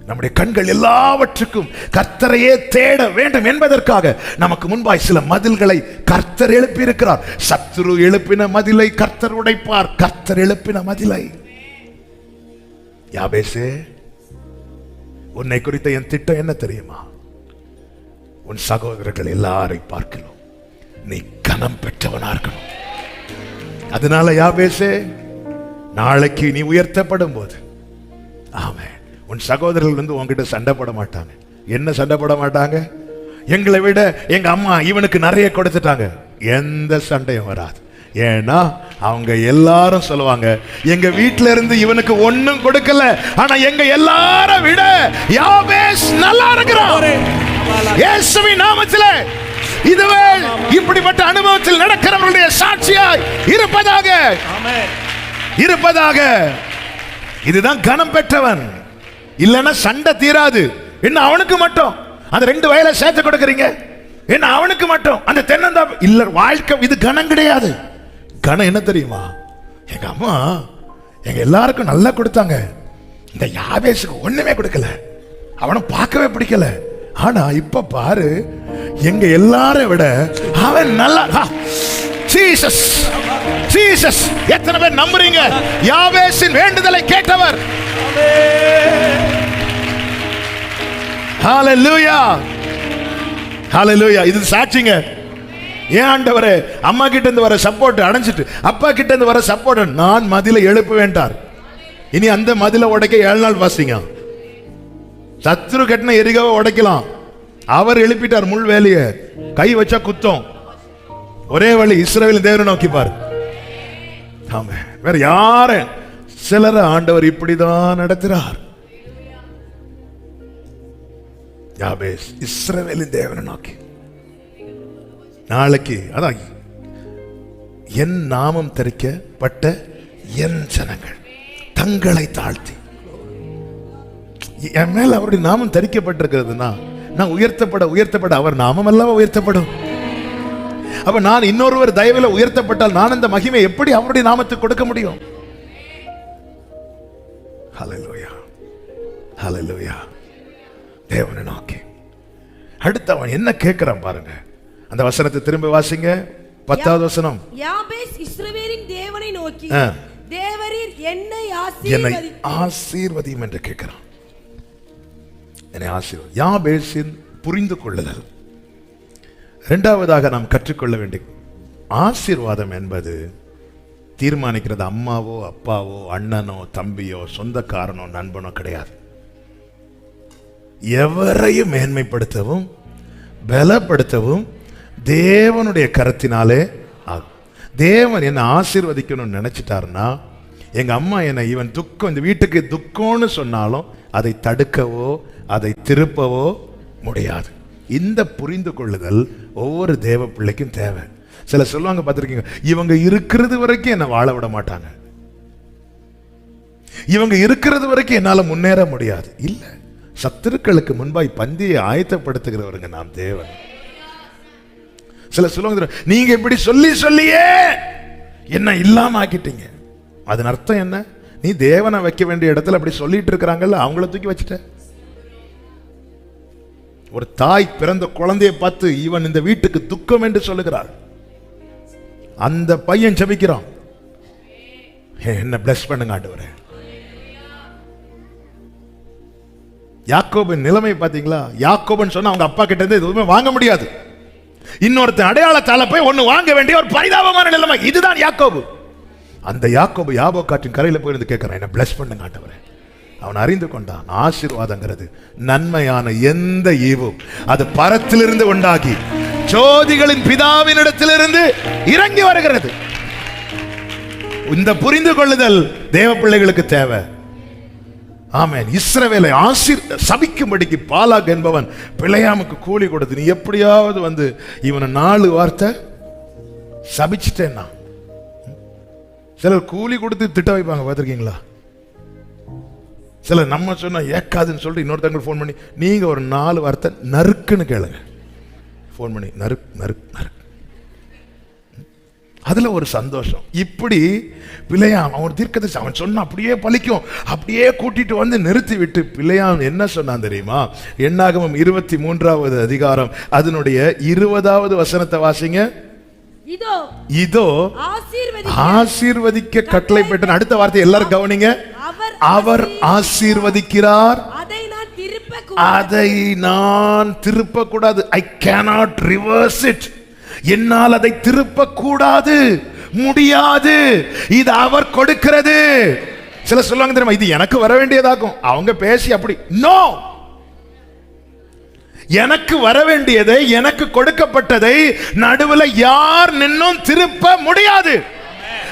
Speaker 1: நம்முடைய கண்கள் எல்லாவற்றுக்கும் கர்த்தரையே தேட வேண்டும் என்பதற்காக நமக்கு முன்பாய் சில மதில்களை கர்த்தர் எழுப்பி இருக்கிறார். சத்துரு எழுப்பின மதிலை கர்த்தர் உடைப்பார். கர்த்தர் எழுப்பின மதிலை. யாபேசே, உன்னை குறித்த என் திட்டம் என்ன தெரியுமா? உன் சகோதரர்கள் எல்லாரை பார்க்கணும், நீ கனம் பெற்றவனா இருக்கணும். அதனால யாபேசே, நாளைக்கு நீ உயர்த்தப்படும் போது, ஆமென், உன் சகோதரர்கள் வந்து உன்கிட்ட சண்டை போட மாட்டாங்க. என்ன சண்டை போட மாட்டாங்க? எங்களை விட எங்க அம்மா இவனுக்கு நிறைய கொடுத்துட்டாங்க, எந்த சண்டையும் வராது. ஏன்னா அவங்க எல்லாரும் சொல்லுவாங்க, எங்க வீட்டுல இருந்து இவனுக்கு ஒண்ணும் கொடுக்கல, ஆனா எங்க எல்லாரும் விட யாபேஸ் நல்லா இருக்கிறான். இயேசுவின் நாமத்திலே இதுவே இப்படிப்பட்ட அனுபவத்தில் நடக்கிறவர்களுடைய சாட்சியாய் இருப்பதாக. இதுதான் கனம் பெற்றவன். இல்லைன்னா சண்டை தீராது. என்ன அவனுக்கு மட்டும் அந்த 2 வயலை சேர்த்து கொடுக்கறீங்க, என்ன அவனுக்கு மட்டும் அந்த தென்னந்தா இல்ல, வாழ்க்கை இது கனம் கிடையாது. கனம் என்ன தெரியுமா? எங்க அம்மா எங்க எல்லாருக்கும் நல்லா கொடுத்தாங்க, இந்த யாபேசுக்கு ஒண்ணுமே கொடுக்கல, அவனும் பார்க்கவே பிடிக்கல. ஆனா இப்ப பாரு, எங்க எல்லாரும் விட அவன் நல்லா. Jesus, Jesus. எத்தனை பேர் நம்புறீங்க? யாபேசின் வேண்டுதலை கேட்டவர். ஹalleluya, ஹalleluya. இது சாட்சிங்க. ஏன் ஆண்டவரே, அம்மா கிட்ட இருந்து வர சப்போர்ட் அடைஞ்சிட்டு அப்பா கிட்ட இருந்து வர சப்போர்ட் நான் மதிலை எழுப்ப வேண்டார். இனி அந்த மதிலை உடைக்க 7 நாள் வாசிங்க. சத்ரு கட்டின எரிகாவை உடைக்கலாம், அவர் எழுப்பிட்டார். முள் வேலைய கை வச்சா குத்தம். ஒரே வழி, இஸ்ரவேல் தேவனை நோக்கி பாரு. ஆமென். வேற யார சிலர ஆண்டவர் இப்படிதான் நடத்துறார். யாபேஸ் இஸ்ரவேலின் தேவனை நோக்கி. நாளைக்கு அதான் என் நாமம் தரிக்கப்பட்ட என் ஜனங்கள் தங்களை தாழ்த்தி, என் மேல் அவருடைய நாமம் தரிக்கப்பட்டிருக்கிறதுனா நான் உயர்த்தப்பட அவர் நாமம் எல்லாம் உயர்த்தப்படும். அப்ப நான் இன்னொருவர் தயவில் உயர்த்தப்பட்டால் நான் அந்த மகிமை எப்படி அவருடைய நாமத்துக்கு கொடுக்க முடியும்? ஹல்லேலூயா, ஹல்லேலூயா. தேவனை நோக்கி அடுத்து அவன் என்ன கேட்கிறான் பாருங்க. அந்த வசனத்தை திரும்ப வாசிங்க. 10வது வசனம்.
Speaker 2: யாபேஸ் இஸ்ரவேலின் தேவனை நோக்கி, தேவரீர் என்னை
Speaker 1: ஆசீர்வதியும் என்று கேட்கிறான். என்னை ஆசீர்வதி. யாபேசின் புரிந்து கொள்ளுதல். இரண்டாவதாக நாம் கற்றுக்கொள்ள வேண்டிய ஆசீர்வாதம் என்பது தீர்மானிக்கிறது அம்மாவோ அப்பாவோ அண்ணனோ தம்பியோ சொந்தக்காரனோ நண்பனோ கிடையாது. எவரையும் மேன்மைப்படுத்தவும் பலப்படுத்தவும் தேவனுடைய கரத்தினாலே ஆகும். தேவன் என்னை ஆசீர்வதிக்கணும்னு நினைச்சிட்டாருன்னா, எங்க அம்மா என்னை இவன் துக்கம், இந்த வீட்டுக்கு துக்கம்னு சொன்னாலும் அதை தடுக்கவோ அதை திருப்பவோ முடியாது. இந்த புரிந்து கொள்ளுதல் ஒவ்வொரு தேவ பிள்ளைக்கும் தேவை. சில சொல்லுவாங்க, பார்த்திருக்கீங்க, இவங்க இருக்கிறது வரைக்கும் என்னை வாழ விட மாட்டாங்க, இவங்க இருக்கிறது வரைக்கும் என்னால முன்னேற முடியாது. இல்ல, சத்துருக்களுக்கு முன்பாய் பந்தியை ஆயத்தப்படுத்துகிறவருங்க நாம் தேவன். சில சொல்லுவாங்க, நீங்க இப்படி சொல்லி சொல்லியே என்ன இல்லாம ஆக்கிட்டீங்க. அதன் அர்த்தம் என்ன? நீ தேவனை வைக்க வேண்டிய இடத்துல அப்படி சொல்லிட்டு இருக்கிறாங்கல்ல, அவங்கள தூக்கி வச்சுட்ட. ஒரு தாய் பிறந்த குழந்தையை பார்த்து இவன் இந்த வீட்டுக்கு துக்கம் என்று சொல்லுகிறாள். அந்த பையன் ஜெபிக்கிறான், என்ன பிளஸ் பண்ணுங்க ஆண்டவரே. யாக்கோபின் நிலைமை பாத்தீங்களா? யாக்கோபன் சொன்னா அவங்க அப்பா கிட்ட இருந்து எதுவுமே வாங்க முடியாது. இன்னொருத்தன் அடையாளத்தால போய் ஒண்ணு வாங்க வேண்டிய ஒரு பரிதாபமான நிலைமை. இதுதான் யாக்கோபு. அந்த யாக்கோபு யாபோக்காற்றின் கரையில போயிருந்து கேட்கிறான், என்ன பிளஸ் பண்ணுங்க ஆண்டவரே. அவன் அறிந்து கொண்டான், ஆசீர்வாதங்கிறது நன்மையான எந்த ஈவும் அது பரத்திலிருந்து உண்டாகி ஜோதிகளின் பிதாவினிடத்திலிருந்து இறங்கி வருகிறது. இந்த புரிந்து கொள்ளுதல் தேவ பிள்ளைகளுக்கு தேவை. ஆமென். இஸ்ரவேலை சபிக்கும்படிக்கு பாலாக் என்பவன் பிளையாமுக்கு கூலி கொடுத்து, நீ எப்படியாவது வந்து இவனை 4 வார்த்தை சபிச்சிட்டேன்னா. சிலர் கூலி கொடுத்து திட்ட வைப்பாங்க, பார்த்திருக்கீங்களா? சிலர் நம்ம சொன்னா ஏக்காதுன்னு சொல்லிட்டு இன்னொருத்தவங்க ஃபோன் பண்ணி, நீங்க ஒரு 4 வார்த்தை நறுக்குன்னு கேளுங்க, ஃபோன் பண்ணி நறுக் நறுக் நறுக். அதுல ஒரு சந்தோஷம். இப்படி பிள்ளையாம் அவன் தீர்க்கதரிசி, அவன் சொன்ன அப்படியே பலிக்கும், அப்படியே கூட்டிட்டு வந்து நிறுத்தி விட்டு பிள்ளையாம் என்ன சொன்னான் தெரியுமா? என்னாகமம் 23வது அதிகாரம் அதனுடைய 20வது வசனத்தை வாசிங்க. இதோ ஆசீர்வதிக்க கட்டளை பெற்ற, அடுத்த வார்த்தை எல்லாரும் கவனிங்க, அவர் ஆசீர்வதிக்கிறார், அதை நான் திருப்ப கூடாது. I cannot reverse it. என்னால் அதை திருப்ப கூடாது, முடியாது. இது அவர் கொடுக்கிறது. சில சொல்லுவாங்க தெரியுமா, இது எனக்கு வர வேண்டியதாகும். அவங்க பேசி அப்படி, நோ, எனக்கு வர வேண்டியதை, எனக்கு கொடுக்கப்பட்டதை நடுவில் யார் நின்னும் திருப்ப முடியாது.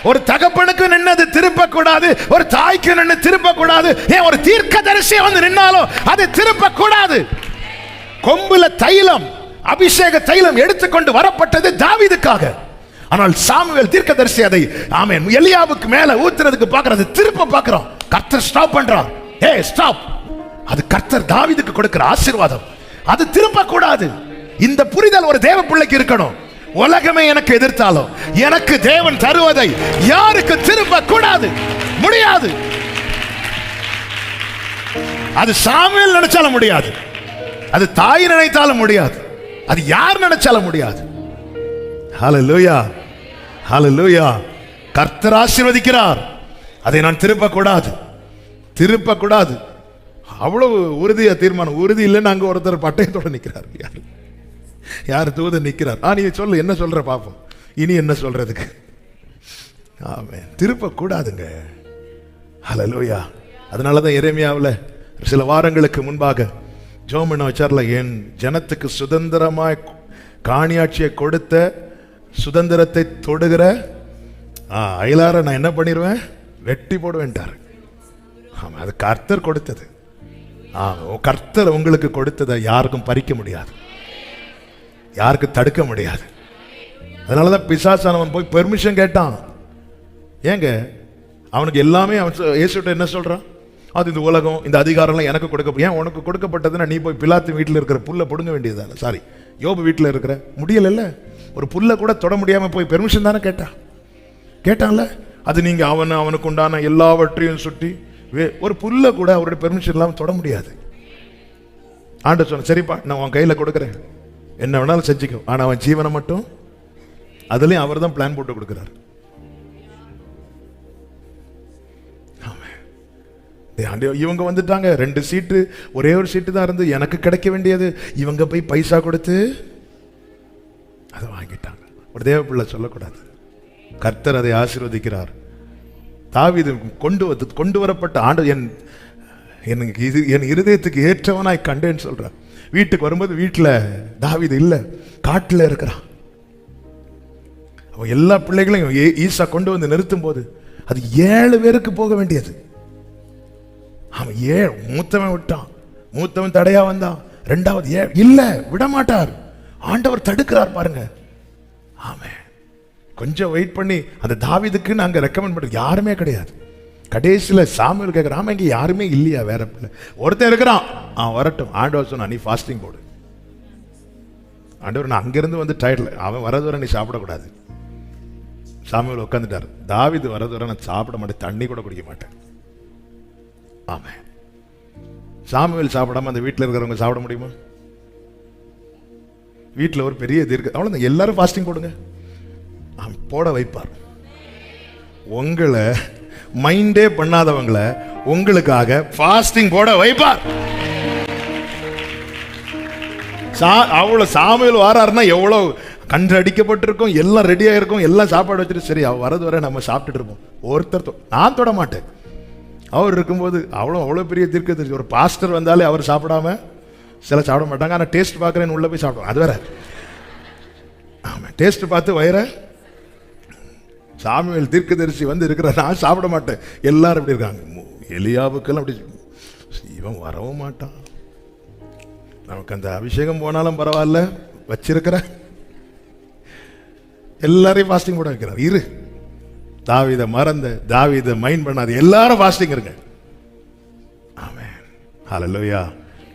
Speaker 1: ஒரு தகப்பனுக்கு நின்னது திருப்ப கூடாது, ஒரு தாய்க்கு நின்று திருப்ப கூடாது, ஏன் ஒரு தீர்க்கதரிசி வந்து நின்னாலும் அது திருப்ப கூடாது. கொம்புல தைலம், அபிஷேக தைலம் எடுத்துக்கொண்டு வரப்பட்டது தாவீதுக்காக. ஆனால் சாமுவேல் தீர்க்கதரிசி அதை ஆமென் எலியாவுக்கு மேல ஊத்துறதுக்கு பார்க்கறது, திருப்ப பார்க்கிறோம். கர்த்தர் ஸ்டாப் பண்றார், ஹே ஸ்டாப். அது கர்த்தர் தாவீதுக்கு கொடுக்கிற ஆசீர்வாதம், அது திருப்ப கூடாது. இந்த புரிதல் ஒரு தேவ பிள்ளைக்கு இருக்கணும். உலகமே எனக்கு எதிர்த்தாலும் எனக்கு தேவன் தருவதை யாருக்கு திருப்ப கூடாது, முடியாது. அது சாமுவேல் நினைச்சாலும் முடியாது, அது தாய் நினைத்தாலும் முடியாது, அது யார் நினைச்சாலும் முடியாது. ஹல்லேலூயா, ஹல்லேலூயா. கர்த்தர் ஆசீர்வதிக்கிறார், அதை நான் திருப்ப கூடாது, திருப்ப கூடாது. அவ்வளவு உறுதியா தீர்மானம். உறுதி இல்லைன்னு அங்க ஒருத்தர் பட்டயத்தோட நிக்கிறார். யார் தூதன் நிக்கிறார். நீ சொல்லு, என்ன சொல்ற பாப்போம், இனி என்ன சொல்றதுக்கு. ஆமென். திருப்ப கூடாதுங்க. ஹல்லேலூயா. அதனாலதான் எரேமியாவுல சில வாரங்களுக்கு முன்பாக ஜோமன வச்சார்ல, என் ஜனத்துக்கு சுதந்திரமாய் காணியாட்சியை கொடுத்த சுதந்திரத்தை தொடுகிற அயலார நான் என்ன பண்ணிடுவேன், வெட்டி போடுவேன்ட்டார். ஆமா, அது கர்த்தர் கொடுத்தது. கர்த்தர் உங்களுக்கு கொடுத்ததை யாருக்கும் பறிக்க முடியாது, யாருக்கு தடுக்க முடியாது. அதனாலதான் பிசாசானவன் போய் பெர்மிஷன் கேட்டான். ஏங்க, அவனுக்கு எல்லாமே அவன் இயேசுட்ட என்ன சொல்றான், அது இந்த உலகம், இந்த அதிகாரம்லாம் எனக்கு கொடுக்க, ஏன் உனக்கு கொடுக்கப்பட்டதுன்னா நீ போய் பிலாத்து வீட்டில் இருக்கிற புல்லை பிடுங்க வேண்டியதான? சாரி, யோபு வீட்டில் இருக்கிற முடியல, ஒரு புல்லை கூட தொட முடியாம போய் பெர்மிஷன் தானே கேட்டான்ல. அது நீங்க அவனுக்கு உண்டான எல்லாவற்றையும் சுட்டி ஒரு புல்லை கூட அவருடைய பெர்மிஷன் இல்லாமல் தொட முடியாது. ஆண்டவர் சொன்ன, சரிப்பா நான் உன் கையில கொடுக்குறேன், என்ன வேணாலும் செஞ்சுக்கோ, ஆனா அவன் ஜீவனை மட்டும், அதுலயும் அவர் தான் பிளான் போட்டு கொடுக்கிறார். இவங்க வந்துட்டாங்க, 2 சீட்டு, ஒரே ஒரு சீட்டு தான் இருந்து எனக்கு கிடைக்க வேண்டியது, இவங்க போய் பைசா கொடுத்து அதை வாங்கிட்டாங்க. ஒரு தேவ பிள்ளை சொல்லக்கூடாது, கர்த்தர் அதை ஆசீர்வதிக்கிறார். தாவீது கொண்டு வரப்பட்ட ஆண்டு என் இருதயத்துக்கு ஏற்றவனாய் கண்டேன்னு சொல்றார். வீட்டுக்கு வரும்போது வீட்டில் தாவீது இல்லை, காட்டில் இருக்கிறான். அவன் எல்லா பிள்ளைகளையும் ஈசா கொண்டு வந்து நிறுத்தும் போது அது 7 பேருக்கு போக வேண்டியது. அவன் மூத்தவன் விட்டான், மூத்தவன் தடையா வந்தான், 2வது இல்ல விட மாட்டார், ஆண்டவர் தடுக்கிறார் பாருங்க. ஆமென். கொஞ்சம் வெயிட் பண்ணி அந்த தாவீதுக்கு நாங்க ரெக்கமெண்ட் பண்றது யாருமே கிடையாது. கடைசியில சாமுவேல் கேட்கிறான், ஆமா இங்க யாருமே இல்லையா வேற பிள்ளை? ஒருத்தன் இருக்கிறான், அவன் வரட்டும். ஆண்டவர் சொன்னா நீ ஃபாஸ்டிங் போடு. ஆண்டவர் நான் அங்கிருந்து வந்து டயர்ட்ல, அவன் வரது வரை நீ சாப்பிடக்கூடாது. சாமுவேல் உட்காந்துட்டார். தாவீது வரது வரை நான் சாப்பிட மாட்டேன், தண்ணி கூட குடிக்க மாட்டேன். ஆமென். சாமுவேல் சாப்பிடாம அந்த வீட்டில் இருக்கிறவங்க சாப்பிட முடியுமா? வீட்டில் ஒரு பெரிய இது இருக்கு, அவ்வளோ எல்லாரும் ஃபாஸ்டிங் போடுங்க, போட வைப்பார். உங்களை மைண்டே பண்ணாதவங்களை உங்களுக்காக ஃபாஸ்டிங் போட வைப்பார். அவ்வளவு சாமுவேல் வாராருன்னா எவ்வளவு கன்று அடிக்கப்பட்டிருக்கும், எல்லாம் ரெடியா இருக்கும், எல்லாம் சாப்பாடு வச்சுட்டு சரி அவ வரது வரை நம்ம சாப்பிட்டுட்டு இருப்போம். ஒருத்தர் நான் தொட மாட்டேன். அவர் இருக்கும்போது அவ்வளோ பெரிய தீர்க்கதரிசி, ஒரு பாஸ்டர் வந்தாலே அவர் சாப்பிடாம சில சாப்பிட மாட்டாங்க. ஆனால் டேஸ்ட் பார்க்குறேன்னு உள்ள போய் சாப்பிடுவாங்க, அது வேற. ஆமாம், டேஸ்ட் பார்த்து வயிற. சாமுவேல் தீர்க்கதரிசி வந்து இருக்கிற, நான் சாப்பிட மாட்டேன். எல்லாரும் எப்படி இருக்காங்க, எலியாவுக்கெல்லாம் அப்படி, இவன் வரவும் மாட்டான். நமக்கு அந்த அபிஷேகம் போனாலும் பரவாயில்ல, வச்சிருக்கிற எல்லாரையும் ஃபாஸ்டிங் போட வைக்கிறார். இரு, தாவீத மறந்த, தாவீத மைண்ட் பண்ணாது, எல்லாரும் ஃபாஸ்டிங் இருங்க. ஆமென், ஹல்லேலூயா.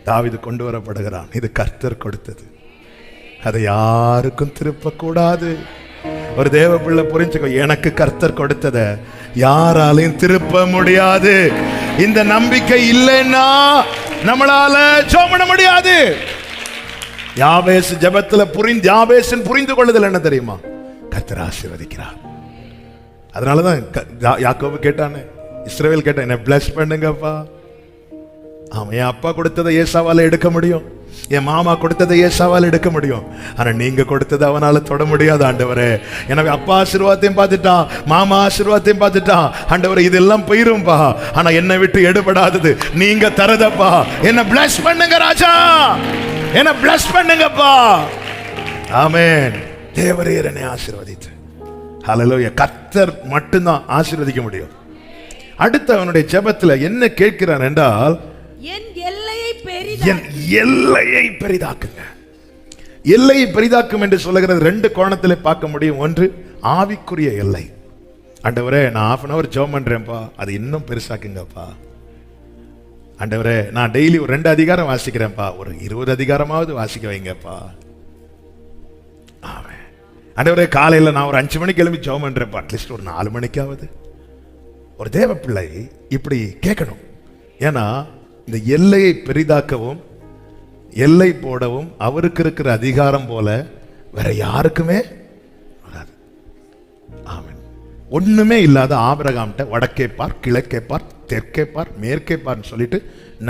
Speaker 1: தாவீது கொண்டு வரப்படுகிறான். இது கர்த்தர் கொடுத்தது, அதை யாருக்கும் திருப்ப கூடாது. ஒரு தேவ பிள்ளை புரிஞ்சுக்கோ, எனக்கு கர்த்தர் கொடுத்ததை யாராலையும் திருப்ப முடியாது. இந்த நம்பிக்கை இல்லைன்னா நம்மளால ஜெபம் பண்ண முடியாது. யாபேஸ் ஜெபத்துல யாபேசின் புரிந்து கொள்ளுதல் என்ன தெரியுமா? கர்த்தர் ஆசீர்வதிக்கிறார். அதனாலதான் யாக்கோபு கேட்டானே, இஸ்ரவேல் கேட்டான், என்ன பிளஸ் பண்ணுங்கப்பா. ஆமா, என் அப்பா கொடுத்ததை ஏசாவால எடுக்க முடியும், என் மாமா கொடுத்ததை ஏசாவால் எடுக்க முடியும், ஆனா நீங்க கொடுத்ததை அவனால தொட முடியாது ஆண்டவரே. எனவே அப்பா ஆசீர்வாதத்தையும் பார்த்துட்டான், மாமா ஆசீர்வாதத்தையும் பார்த்துட்டான். ஆண்டவரே இதெல்லாம் போயிரும்பா, ஆனா என்னை விட்டு எடுபடாதது நீங்க தரதப்பா. என்ன பிளஸ் பண்ணுங்க ராஜா, என்ன பிளஸ் பண்ணுங்கப்பா. ஆமென். தேவரீர் என்னை ஆசீர்வதித்து. ஹல்லேலூயா. கர்த்தர் மட்டும்தான் ஆசீர்வதிக்க முடியும். அடுத்து அவனுடைய ஜெபத்துல என்ன கேட்கிறான் என்றால்,
Speaker 2: என் எல்லையை
Speaker 1: பெரிதாக்குங்க. எல்லையை பெரிதாக்கும் என்று சொல்லுகிறது 2 கோணத்திலே பார்க்க முடியும். ஒன்று ஆவிக்குரிய எல்லை. ஆண்டவரே நான் 1/2 hour ஜெபம் பண்றேன்ப்பா, அது இன்னும் பெருசாக்குங்கப்பா. ஆண்டவரே நான் டெய்லி ஒரு 2 அதிகாரம் வாசிக்கிறேன்ப்பா, ஒரு 20 அதிகாரமாவது வாசிக்க வைங்கப்பா. ஆமென். ஆண்டவரே காலையில் நான் ஒரு 5 மணிக்கு எழுப்பி ஜெபம் பண்றேன்ப்பா, அட்லீஸ்ட் ஒரு 4 மணிக்காவது. ஒரு தேவ பிள்ளை இப்படி கேட்கணும். ஏன்னா இந்த எல்லையை பெரிதாக்கவும் எல்லை போடவும் அவருக்கு இருக்கிற அதிகாரம் போல வேற யாருக்குமே வராது. ஆமென். ஒண்ணுமே இல்லாத ஆபிரகாம்கிட்ட வடக்கே பார், கிழக்கே பார், தெற்கே பார், மேற்கே பார்ன்னு சொல்லிட்டு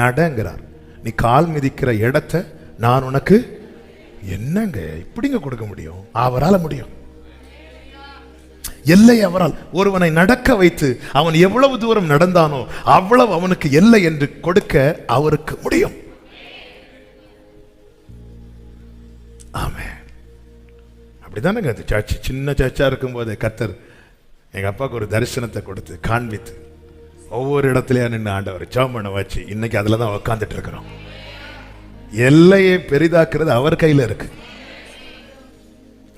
Speaker 1: நடங்கிறார். நீ கால் மிதிக்கிற இடத்தை நான் உனக்கு என்னங்க இப்படிங்க கொடுக்க முடியும்? அவரால் முடியும். எல்லை அவரால். ஒருவனை நடக்க வைத்து அவன் எவ்வளவு தூரம் நடந்தானோ அவ்வளவு அவனுக்கு எல்லை என்று கொடுக்க அவருக்கு முடியும். ஆமென். அப்படிதானங்க அந்த சர்ச், சின்ன சர்ச்சா இருக்கும் போது கர்த்தர் எங்க அப்பாவுக்கு ஒரு தரிசனத்தை கொடுத்து காண்பித்து ஒவ்வொரு இடத்துலயா நின்று ஆண்டவர் ஜெபம் பண்ண வச்சு இன்னைக்கு அதுலதான் உட்கார்ந்துட்டு இருக்கிறோம். எல்லையை பெரிதாக்குறது அவர் கையில இருக்கு.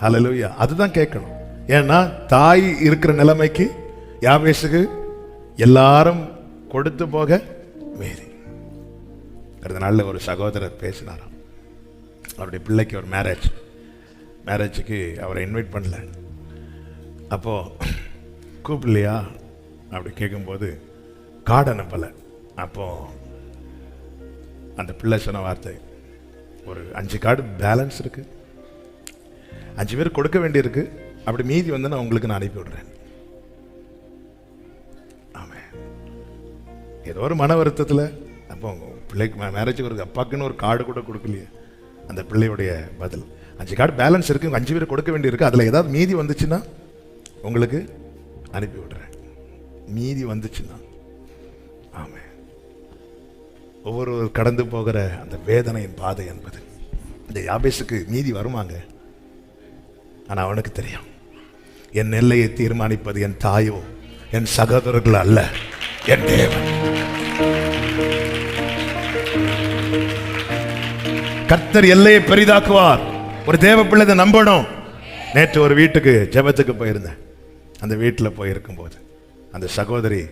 Speaker 1: ஹல்லேலூயா. அதுதான் கேட்கணும். ஏன்னா தாய் இருக்கிற நிலைமைக்கு யாபேசுக்கு எல்லாரும் கொடுத்து போக மீறி. அடுத்த நாளில் ஒரு சகோதரர் பேசினாராம், அவருடைய பிள்ளைக்கு ஒரு மேரேஜுக்கு அவரை இன்வைட் பண்ணல. அப்போ கூப்பிடலையா அப்படி கேட்கும்போது கார்டு அனுப்பலை. அப்போ அந்த பிள்ளை சொன்ன வார்த்தை, ஒரு 5 கார்டு பேலன்ஸ் இருக்கு, 5 பேர் கொடுக்க வேண்டியிருக்கு, அப்படி மீதி வந்து நான் உங்களுக்கு நான் அனுப்பி விடுறேன். ஆமாம். ஏதோ ஒரு மன வருத்தத்தில் அப்போ பிள்ளைக்கு மேரேஜுக்கு ஒரு அப்பாக்குன்னு ஒரு கார்டு கூட கொடுக்கலையே. அந்த பிள்ளையுடைய பதில், 5 கார்டு பேலன்ஸ் இருக்கு, 5 பேர் கொடுக்க வேண்டியிருக்கு, அதில் ஏதாவது மீதி வந்துச்சுன்னா உங்களுக்கு அனுப்பி விடுறேன். மீதி வந்துச்சுன்னா. ஆமாம். ஒவ்வொரு கடந்து போகிற அந்த வேதனையின் பாதை என்பது. இந்த யாபேசுக்கு நீதி வருமாங்க. ஆனா அவனுக்கு தெரியும், என் எல்லையை தீர்மானிப்பது என் தாயோ என் சகோதரர்கள் அல்ல, என் தேவன். கர்த்தர் எல்லையை பெரிதாக்குவார். ஒரு தேவ பிள்ளை நம்பணும். நேற்று ஒரு வீட்டுக்கு ஜெபத்துக்கு போயிருந்தேன். அந்த வீட்டில் போயிருக்கும் போது அந்த சகோதரி,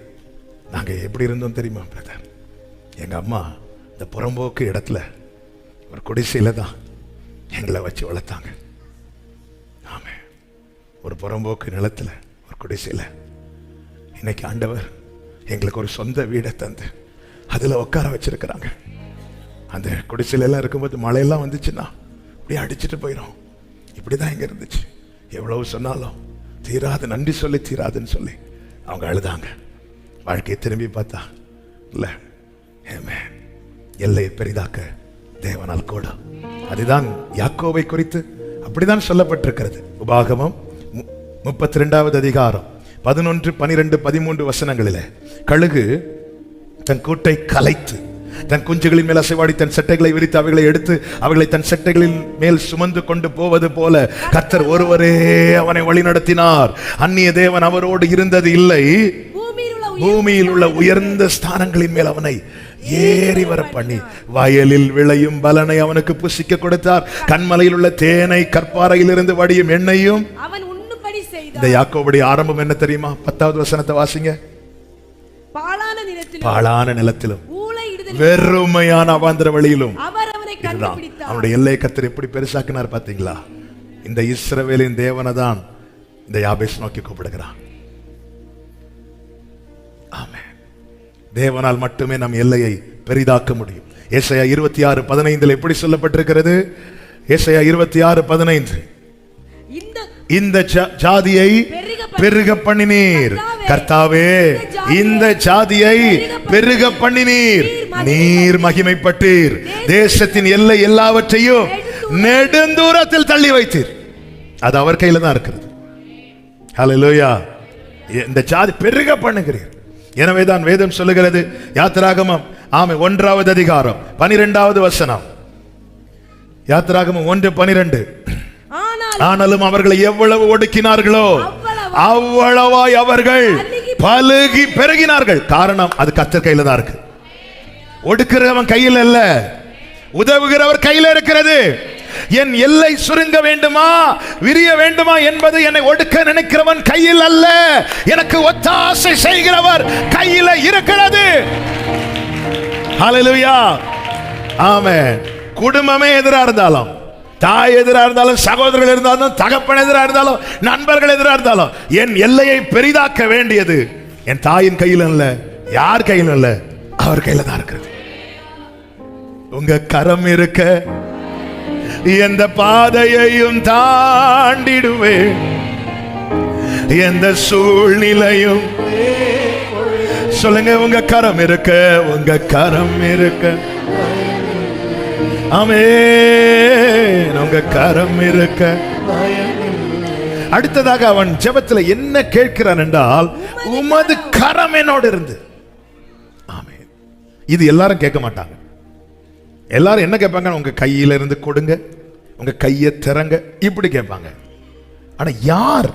Speaker 1: நாங்கள் எப்படி இருந்தோம் தெரியுமா பிரதர்? எங்கள் அம்மா இந்த புறம்போக்கு இடத்துல ஒரு குடிசையில் தான் எங்களை வச்சு வளர்த்தாங்க. ஆமே, ஒரு புறம்போக்கு நிலத்தில் ஒரு குடிசையில். இன்னைக்கு ஆண்டவர் எங்களுக்கு ஒரு சொந்த வீடை தந்து அதில் உட்கார வச்சிருக்கிறாங்க. அந்த குடிசையிலெல்லாம் இருக்கும்போது மழையெல்லாம் வந்துச்சுன்னா அப்படியே அடிச்சுட்டு போயிடும். இப்படி தான் இங்கே இருந்துச்சு. எவ்வளவு சொன்னாலும் தீராது, நன்றி சொல்லி தீராதுன்னு சொல்லி அவங்க அழுதாங்க. வாழ்க்கையை திரும்பி பார்த்தா இல்லை, ஏமே எல்லையை பெரிதாக்க தேவனால் கூட. அதுதான் யாக்கோபை குறித்து அப்படிதான் சொல்லப்பட்டிருக்கிறது. உபாகமம் 32வது அதிகாரம் 11, 12, 13 வசனங்களிலே, கழுகு தன் கூட்டை கலைத்து தன் குஞ்சுகளின் மேல் அசைவாடி தன் செட்டைகளை விரித்து அவைகளை எடுத்து அவைகளை தன் செட்டைகளின் மேல் சுமந்து கொண்டு போவது போல கர்த்தர் ஒருவரே அவனை வழி நடத்தினார். அந்நிய தேவன் அவரோடு இருந்தது இல்லை. பூமியில் உள்ள உயர்ந்த ஸ்தானங்களின் மேல் அவனை ஏறி வர பண்ணி வயலில் விளையும் பலனை அவனுக்கு புசிக்க கொடுத்தார். கண்மலையில் உள்ள தேனை கற்பாறையில் இருந்து வடியும் எண்ணெயும்
Speaker 2: அவன் உண்ணும்படி செய்தார்.
Speaker 1: இந்த யாக்கோபுடைய ஆரம்பம் என்ன தெரியுமா? 10வது வசனத்தை வாசிங்க. பாழான நிலத்திலும் வெறுமையான அவாந்தர வழியிலும் அவனுடைய எல்லையை கர்த்தர் எப்படி பெருசாக்கினார் பாத்தீங்களா? இந்த இஸ்ரவேலின் தேவனை தான் இந்த யாபேஸ் நோக்கி கூப்பிடுகிறான். ஆமென். தேவனால் மட்டுமே நம் எல்லையை பெரிதாக்க முடியும். ஏசாயா 26:15 எப்படி சொல்லப்பட்டிருக்கிறது? ஏசாயா 26:15, இந்த ஜாதியை பெருக பண்ணினீர் கர்த்தாவே, இந்த ஜாதியை பெருக பண்ணினீர், நீர் மகிமைப்பட்டீர், தேசத்தின் எல்லை எல்லாவற்றையும் நெடுந்தூரத்தில் தள்ளி வைத்தீர். அது அவர் கையில தான் இருக்கிறது. ஹல்லேலூயா. இந்த ஜாதி பெருக பண்ணுகிறீர். எனவேதான் வேதம் சொல்லுகிறது, யாத்திராகமம் 1வது அதிகாரம் 12வது வசனம், யாத்திராகமம் 1:12, ஆனாலும் அவர்களை எவ்வளவு ஒடுக்கினார்களோ அவ்வளவாய் அவர்கள் பலுகி பெருகினார்கள். காரணம், அது கர்த்தர் கையில தான் இருக்கு. ஒடுக்கிறவன் கையில் அல்ல, உதவுகிறவர் கையில் இருக்கிறது. என் எல்லை சுருங்க வேண்டுமா விரிய வேண்டுமா என்பது என்னை ஒடுக்க நினைக்கிறவன் கையில் அல்ல, எனக்கு ஒத்தாசை செய்கிறவர் கையில இருக்கிறது. ஹல்லேலூயா. ஆமென். குடும்பமே எதிரா இருந்தாலும், தாய் எதிராக இருந்தாலும், சகோதரர்கள் இருந்தாலும், தகப்பன் எதிராக இருந்தாலும், நண்பர்கள் எதிராக இருந்தாலும், என் எல்லையை பெரிதாக்க வேண்டியது என் தாயின் கையில் அல்ல, யார் கையில் அல்ல, அவர் கையில தான் இருக்கிறது. உங்க கரம் இருக்க எந்த பாதையையும் தாண்டிடுவேன், எந்த சூழ்நிலையும். சொல்லுங்க, உங்க கரம் இருக்க, உங்க கரம் இருக்க. ஆமென். உங்க கரம் இருக்க. அடுத்ததாக அவன் ஜெபத்தில் என்ன கேட்கிறான் என்றால், உமது கரம் என்னோடு இருந்து. ஆமென். இது எல்லாரும் கேட்க மாட்டாங்க. எல்லாரும் என்ன கேட்பாங்க? உங்க கையில இருந்து கொடுங்க, உங்க கையை திறங்க, இப்படி கேட்பாங்க. ஆனா யார்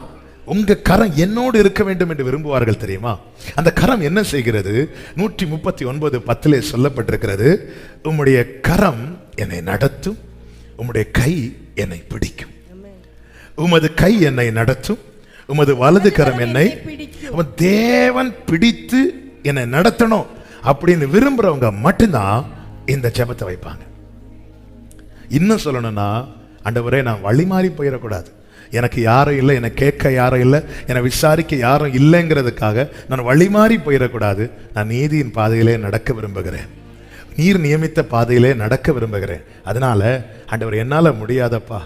Speaker 1: உங்க கரம் என்னோடு இருக்க வேண்டும் என்று விரும்புவார்கள் தெரியுமா? அந்த கரம் என்ன செய்கிறது? 139:10 சொல்லப்பட்டிருக்கிறது, உம்முடைய கரம் என்னை நடத்தும், உம்முடைய கை என்னை பிடிக்கும். உமது கை என்னை நடத்தும், உமது வலது கரம் என்னை. தேவன் பிடித்து என்னை நடத்தணும் அப்படின்னு விரும்புறவங்க மட்டும்தான் இந்த ஜெபத்தை வைப்பாங்க. இன்னும் சொல்லணும்னா, ஆண்டவரே நான் வழி மாறி போயிடக்கூடாது, எனக்கு யாரும் இல்லை, என்னை கேட்க யாரும் இல்லை, என்னை விசாரிக்க யாரும் இல்லைங்கிறதுக்காக நான் வழி மாறி போயிடக்கூடாது. நான் நீதியின் பாதையிலே நடக்க விரும்புகிறேன், நீர் நியமித்த பாதையிலே நடக்க விரும்புகிறேன். அதனால ஆண்டவர், என்னால முடியாதப்பா,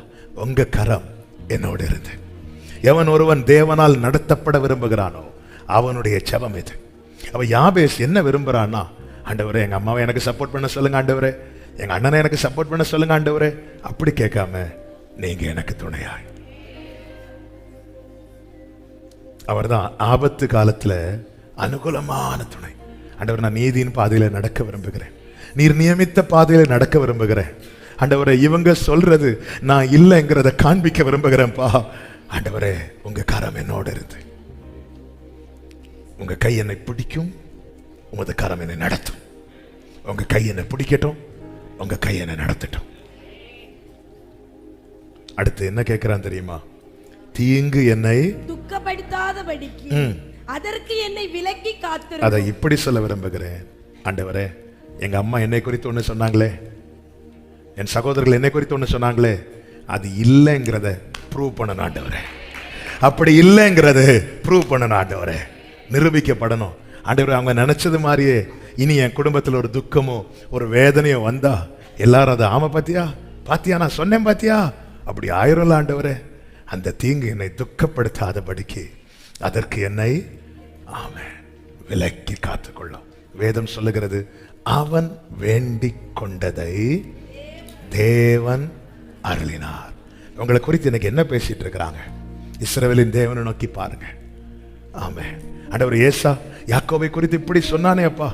Speaker 1: உங்க கரம் என்னோடு இருந்து. எவன் ஒருவன் தேவனால் நடத்தப்பட விரும்புகிறானோ அவனுடைய ஜெபம் இது. அவ யாபேஸ் என்ன விரும்புறான்னா, ஆண்டவரே எங்க அம்மாவை எனக்கு சப்போர்ட் பண்ண சொல்லுங்க ஆண்டவரே, எங்க அண்ணனை எனக்கு சப்போர்ட் பண்ண சொல்லுங்க ஆண்டவரே, அப்படி கேட்காம நீங்க எனக்கு துணையாய். அவர்தான் ஆபத்து காலத்துல அனுகூலமான துணை. ஆண்டவர், நான் நீதியின் பாதையில நடக்க விரும்புகிறேன், நீர் நியமித்த பாதையில நடக்க விரும்புகிறேன் ஆண்டவரே. இவங்க சொல்றது நான் இல்லைங்கிறத காண்பிக்க விரும்புகிறேன்ப்பா ஆண்டவரே. உங்க கரம் என்னோட இருந்து, உங்க கை என்னை பிடிக்கும், உமது கரம் என்னை நடத்தும். உங்க கை என்னை பிடிக்கட்டும், உங்க கை என்னை நடத்தட்டும். அடுத்து என்ன கேட்கிறான் தெரியுமா? தீங்கு என்னை
Speaker 2: துக்கப்படுத்தாதபடிக்கு அதற்கு என்னை விலக்கி காத்து.
Speaker 1: அதை இப்படி சொல்ல விரும்புகிறேன் ஆண்டவரே. எங்க அம்மா என்னை குறித்து ஒண்ணு சொன்னாங்களே, என் சகோதரர்கள் என்னை குறித்து ஒண்ணு சொன்னாங்களே, அது இல்லைங்கிறத ப்ரூவ் பண்ணணும் ஆண்டவரே. அப்படி இல்லைங்கிறது ப்ரூவ் பண்ணணும் ஆண்டவரே, நிரூபிக்கப்படணும் ஆண்டவரே. அவங்க நினைச்சது மாதிரியே இனி என் குடும்பத்தில் ஒரு துக்கமோ ஒரு வேதனையோ வந்தா எல்லாரும் அதை ஆமா பாத்தியா பாத்தியா நான் சொன்னேன் பாத்தியா அப்படி ஆயிரம்ல ஆண்டவரே. அந்த தீங்கு என்னை துக்கப்படுத்தாதபடிக்கு அதற்கு என்னை ஆமென் விலக்கி காத்துக்கொள்ளும். வேதம் சொல்லுகிறது, அவன் வேண்டிக் கொண்டதை தேவன் அருளினார். உங்களை குறித்து எனக்கு என்ன பேசிட்டு இருக்கிறாங்க? இஸ்ரவேலின் தேவனை நோக்கி பாருங்க. ஆமென். ஆண்டவர் ஏசா யாக்கோபை குறித்து இப்படி சொன்னானே அப்பா,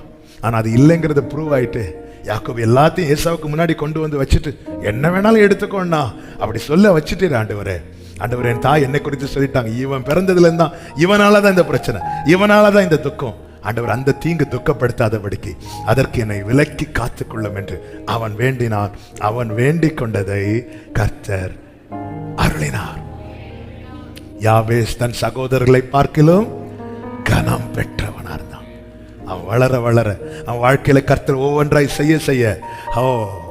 Speaker 1: ஆனா அது இல்லைங்கிறத ப்ரூவ் ஆயிட்டு யாக்கோபு எல்லாத்தையும் ஏசாவுக்கு முன்னாடி கொண்டு வந்து வச்சுட்டு என்ன வேணாலும் எடுத்துக்கோண்ணா அப்படி சொல்ல வச்சுட்டு ஆண்டவரே. ஆண்டவர் என் தாய் என்னை குறித்து சொல்லிட்டாங்க, இவன் பிறந்ததுல இருந்தா இவனாலதான் இந்த பிரச்சனை, இவனாலதான் இந்த துக்கம். ஆண்டவர் அந்த தீங்கு துக்கப்படுத்தாதபடிக்கு அதற்கு என்னை விலக்கி காத்துக்கொள்ளும் என்று அவன் வேண்டினான். அவன் வேண்டிக் கொண்டதை கர்த்தர் அருளினார். யாபேஸ் தன் சகோதரர்களை பார்க்கிலும் கனம் பெற்றவனா இருந்தான். அவன் வளர வளர அவன் வாழ்க்கையில கர்த்தர் ஒவ்வொன்றாய் செய்ய செய்ய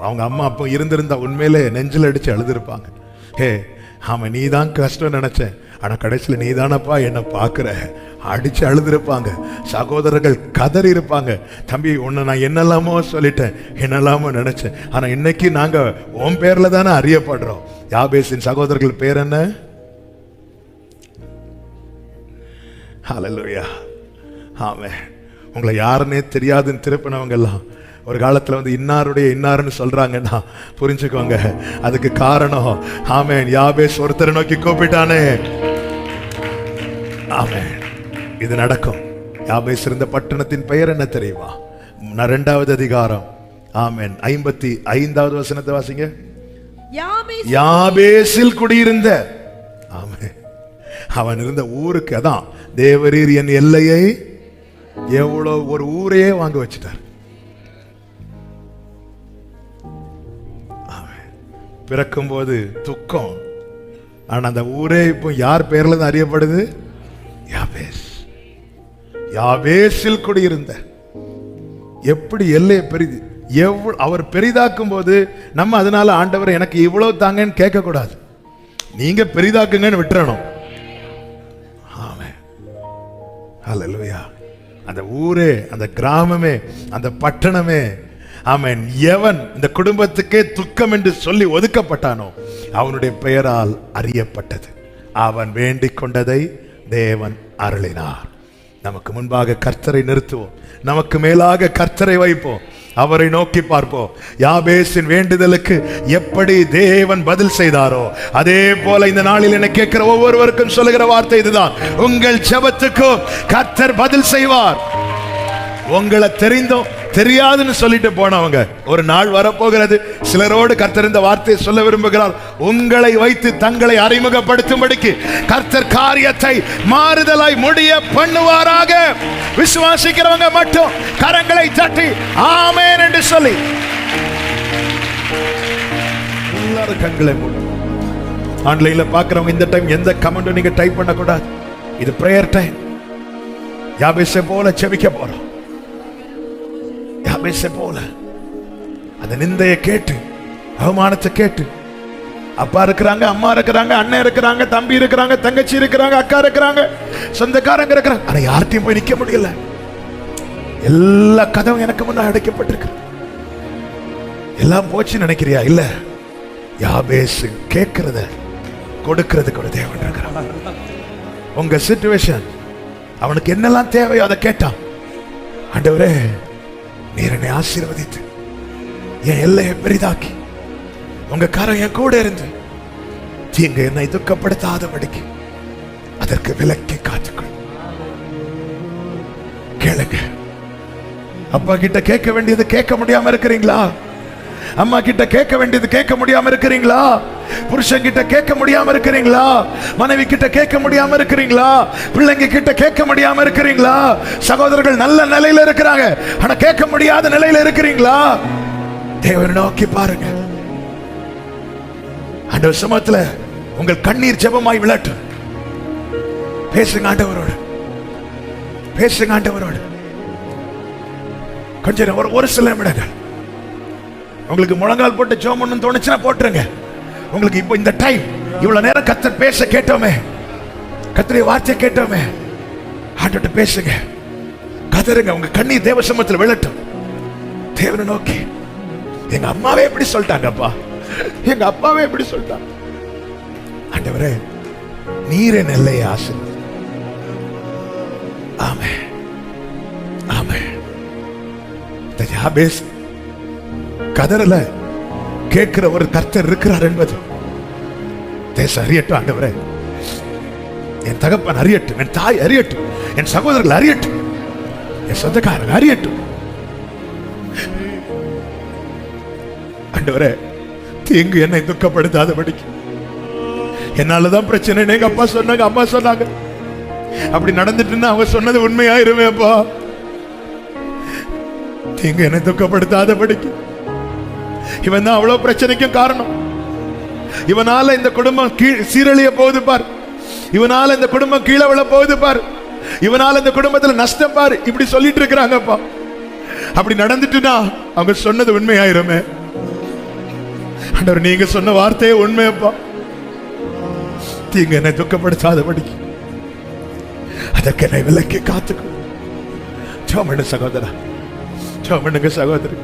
Speaker 1: அவங்க அம்மா அப்போ இருந்திருந்தா உண்மையிலே நெஞ்சில் அடிச்சு அழுதுருப்பாங்க. ஹே ஆமா நீதான் கஷ்டம் நினைச்சேன், ஆனா கடைசியில் நீதானப்பா என்ன பாக்குற அடிச்சு அழுதுருப்பாங்க. சகோதரர்கள் கதறி இருப்பாங்க, தம்பி உன்னை நான் என்னெல்லாமோ சொல்லிட்டேன், என்னெல்லாமோ நினைச்சேன், ஆனா இன்னைக்கு நாங்க உன் பேர்ல தானே அறியப்படுறோம். யாபேசின் சகோதரர்கள் பேர் என்ன? ஹல்லேலூயா. ஆமென். உங்களை யாருன்னே தெரியாதுன்னு திருப்பினவங்க எல்லாம் ஒரு காலத்துல வந்து இன்னாருடைய இன்னாருன்னு சொல்றாங்கன்னா புரிஞ்சுக்கோங்க, அதுக்கு காரணம் ஆமென் யாபேஸ் ஒருத்தரை நோக்கி கூப்பிட்டானே. ஆமென். இது நடக்கும். யாபேஸ் இருந்த பட்டணத்தின் பெயர் என்ன தெரியுமா? 2வது அதிகாரம் ஆமென் 55வது வசனத்தை வாசிங்க. யாபேசில் குடியிருந்த ஆமென் அவன் இருந்த ஊருக்கு, அதான் தேவரீர் என் எல்லையை எவ்வளவு ஒரு ஊரையே வாங்க வச்சுட்டார். பிறக்கும் போது துக்கம், ஆனா அந்த ஊரே இப்போ யார் பேர்ல தான் அறியப்படுது? யாபேஸ். யாபேசில் குடியிருந்த. எப்படி எல்லையை பெரிது எவ்வளவு அவர் பெரிதாக்கும் போது நம்ம அதனால ஆண்டவர் எனக்கு இவ்வளவு தாங்கன்னு கேட்க கூடாது, நீங்க பெரிதாக்குங்கன்னு விட்டுறணும். ஆமென். ஹல்லேலூயா. அந்த ஊரே, அந்த கிராமமே, அந்த பட்டணமே ஆமென் எவன் இந்த குடும்பத்துக்கே துக்கம் என்று சொல்லி ஒதுக்கப்பட்டானோ அவனுடைய பெயரால் அறியப்பட்டது. அவன் வேண்டிக் கொண்டதை தேவன் அருளினார். நமக்கு முன்பாக கர்த்தரை நிறுத்துவோம், நமக்கு மேலாக கர்த்தரை வைப்போம், அவரை நோக்கி பார்ப்போம். யாபேசின் வேண்டுதலுக்கு எப்படி தேவன் பதில் செய்தாரோ அதே போல இந்த நாளில் என்ன கேட்கிற ஒவ்வொருவருக்கும் சொல்லுகிற வார்த்தை இதுதான், உங்கள் ஜெபத்துக்கும் கர்த்தர் பதில் செய்வார். உங்களை தெரிந்தோம் தெரியாதுன்னு சொல்லிட்டு போனவங்க ஒரு நாள் வரப்போகிறது, சிலரோடு கர்த்தர் இந்த வார்த்தையை சொல்ல விரும்புகிறார். உங்களை வைத்து தங்களை அறிமுகப்படுத்தும்படிக்கு கர்த்தர் காரியத்தை மாறுதலாய் முடிய பண்ணுவாராக. விசுவாசிக்கிறவங்க மட்டும் கரங்களை தட்டி ஆமென் என்று சொல்லி எல்லாரும் கண்களை மூடு. ஆன்லைன்ல பாக்குறவங்க இந்த டைம் எந்த கமெண்ட்டும் நீங்க டைப் பண்ண கூடாது. இது பிரேயர் டைம். யாபேசை போல ஜெபிக்க போறோம். யாபேசை போல அந்த நிந்தையை கேட்டு, அவமானத்தை கேட்டு, அப்பா இருக்கிறாங்க, அம்மா இருக்கிறாங்க, அண்ணன் இருக்கிறாங்க, தம்பி இருக்கிறாங்க, தங்கச்சி இருக்கிறாங்க, அக்கா இருக்கிறாங்க, சொந்தக்காரங்க இருக்கிறாங்க, ஆனா யார்ட்டையும் போய் நிக்க முடியல. எல்லா கதவும் எனக்கு முன்னாடி அடைக்கப்பட்டிருக்கு. எல்லாம் போச்சு நினைக்கிறியா? இல்ல, யாபேஸ் கேட்கிறத கொடுக்கிறதுக்கு ஒரு தேவன் இருக்கிறான். உங்க சிச்சுவேஷன் அவனுக்கு என்னெல்லாம் தேவையோ அதை கேட்டான். ஆண்டவரே நீர் என்னை ஆசீர்வதித்து என் எல்லையை பெரிதாக்கி உங்க காரம் என் கூட இருந்து தீங்கு என்னை துக்கப்படுத்தாதபடிக்கு அதற்கு விலக்கி காத்துக்கொள். கேளுங்க, அப்பா கிட்ட கேட்க வேண்டியது கேட்க முடியாம இருக்கிறீங்களா? அம்மா கிட்ட கேட்க வேண்டியது கேட்க முடியாம இருக்கிறீங்களா? புருஷன் கிட்ட கேட்க முடியாம இருக்கிறீங்களா? மனைவி கிட்ட கேட்க முடியாம இருக்கிறீங்களா? பிள்ளைங்க கிட்ட கேட்க முடியாம இருக்கிறீங்களா? சகோதரர்கள் நல்ல நிலையில இருக்கிறாங்க, ஆனா கேட்க முடியாத நிலையில இருக்கிறீங்களா? தேவனை நோக்கி பாருங்க. ஆண்டவர் சமூகத்துல உங்கள் கண்ணீர் ஜெபமாய் விழட்டும். பேசுங்க ஆண்டவரோடு, பேசுங்க ஆண்டவரோடு. கொஞ்சம் ஒரு சில நிமிடங்கள் உங்களுக்கு முழங்கால் போட்டு ஜெபம் பண்ணணும்னு தோணுச்சுன்னா போட்டுருங்க. உங்களுக்கு இப்போ இந்த டைம், இவ்வளவு நேரம் கர்த்தர் பேச கேட்டோமே, கர்த்தருடைய வார்த்தை கேட்டோமே, ஆண்டவர்ட்ட பேசுங்க, கதறுங்க. உங்க கண்ணீர் தேவ சமூகத்தில் விழட்டும். தேவனை நோக்கி, எங்க அம்மாவே எப்படி சொல்லிட்டாங்கப்பா, எங்க அப்பாவே எப்படி சொல்லிட்டாங்க. ஆண்டவரே, நீரே நெல்லையை ஆசீர்வதி. ஆமென், ஆமென். இந்த யாபேஸ் கதறல கேட்கிற ஒரு கர்த்தர் இருக்கிறார் என்பது தேசம் அறியட்டும். ஆண்டவரே, என் தகப்பன் அறியட்டும், என் தாய் அறியட்டும், என் சகோதரர்கள் அறியட்டும், என் சொந்தக்காரர்கள் அறியட்டும். ஆண்டவரே, தீங்கு என்னை துக்கப்படுத்தாதபடிக்கு. என்னாலதான் பிரச்சனை, எங்க அப்பா சொன்னாங்க, அம்மா சொன்னாங்க. அப்படி நடந்துட்டுன்னா அவங்க சொன்னது உண்மையாயிருமேப்பா. தீங்கு என்னை துக்கப்படுத்தாதபடிக்கு. இவன் தான் அவ்வளவு பிரச்சனைக்கும் காரணம். இவனால இந்த குடும்பம் சீரழிய போகுது பார், இவனால இந்த குடும்பம் கீழே விழ போகுது பார், இவனால இந்த குடும்பத்துல நஷ்டம் பாரு, இப்படி சொல்லிட்டு இருக்கிறாங்கப்பா. அப்படி நடந்துட்டுனா அவங்க சொன்னது உண்மையாயிருமே. ஆண்டவர், நீங்க சொன்ன வார்த்தையே உண்மையப்பா. தீங்கு என்னை துக்கப்படுத்தாதபடிக்கு அதற்கு என்னை விலக்கி காத்துக்கும். சோமண்ணு சகோதரா, சோமண்ணுங்க சகோதரி,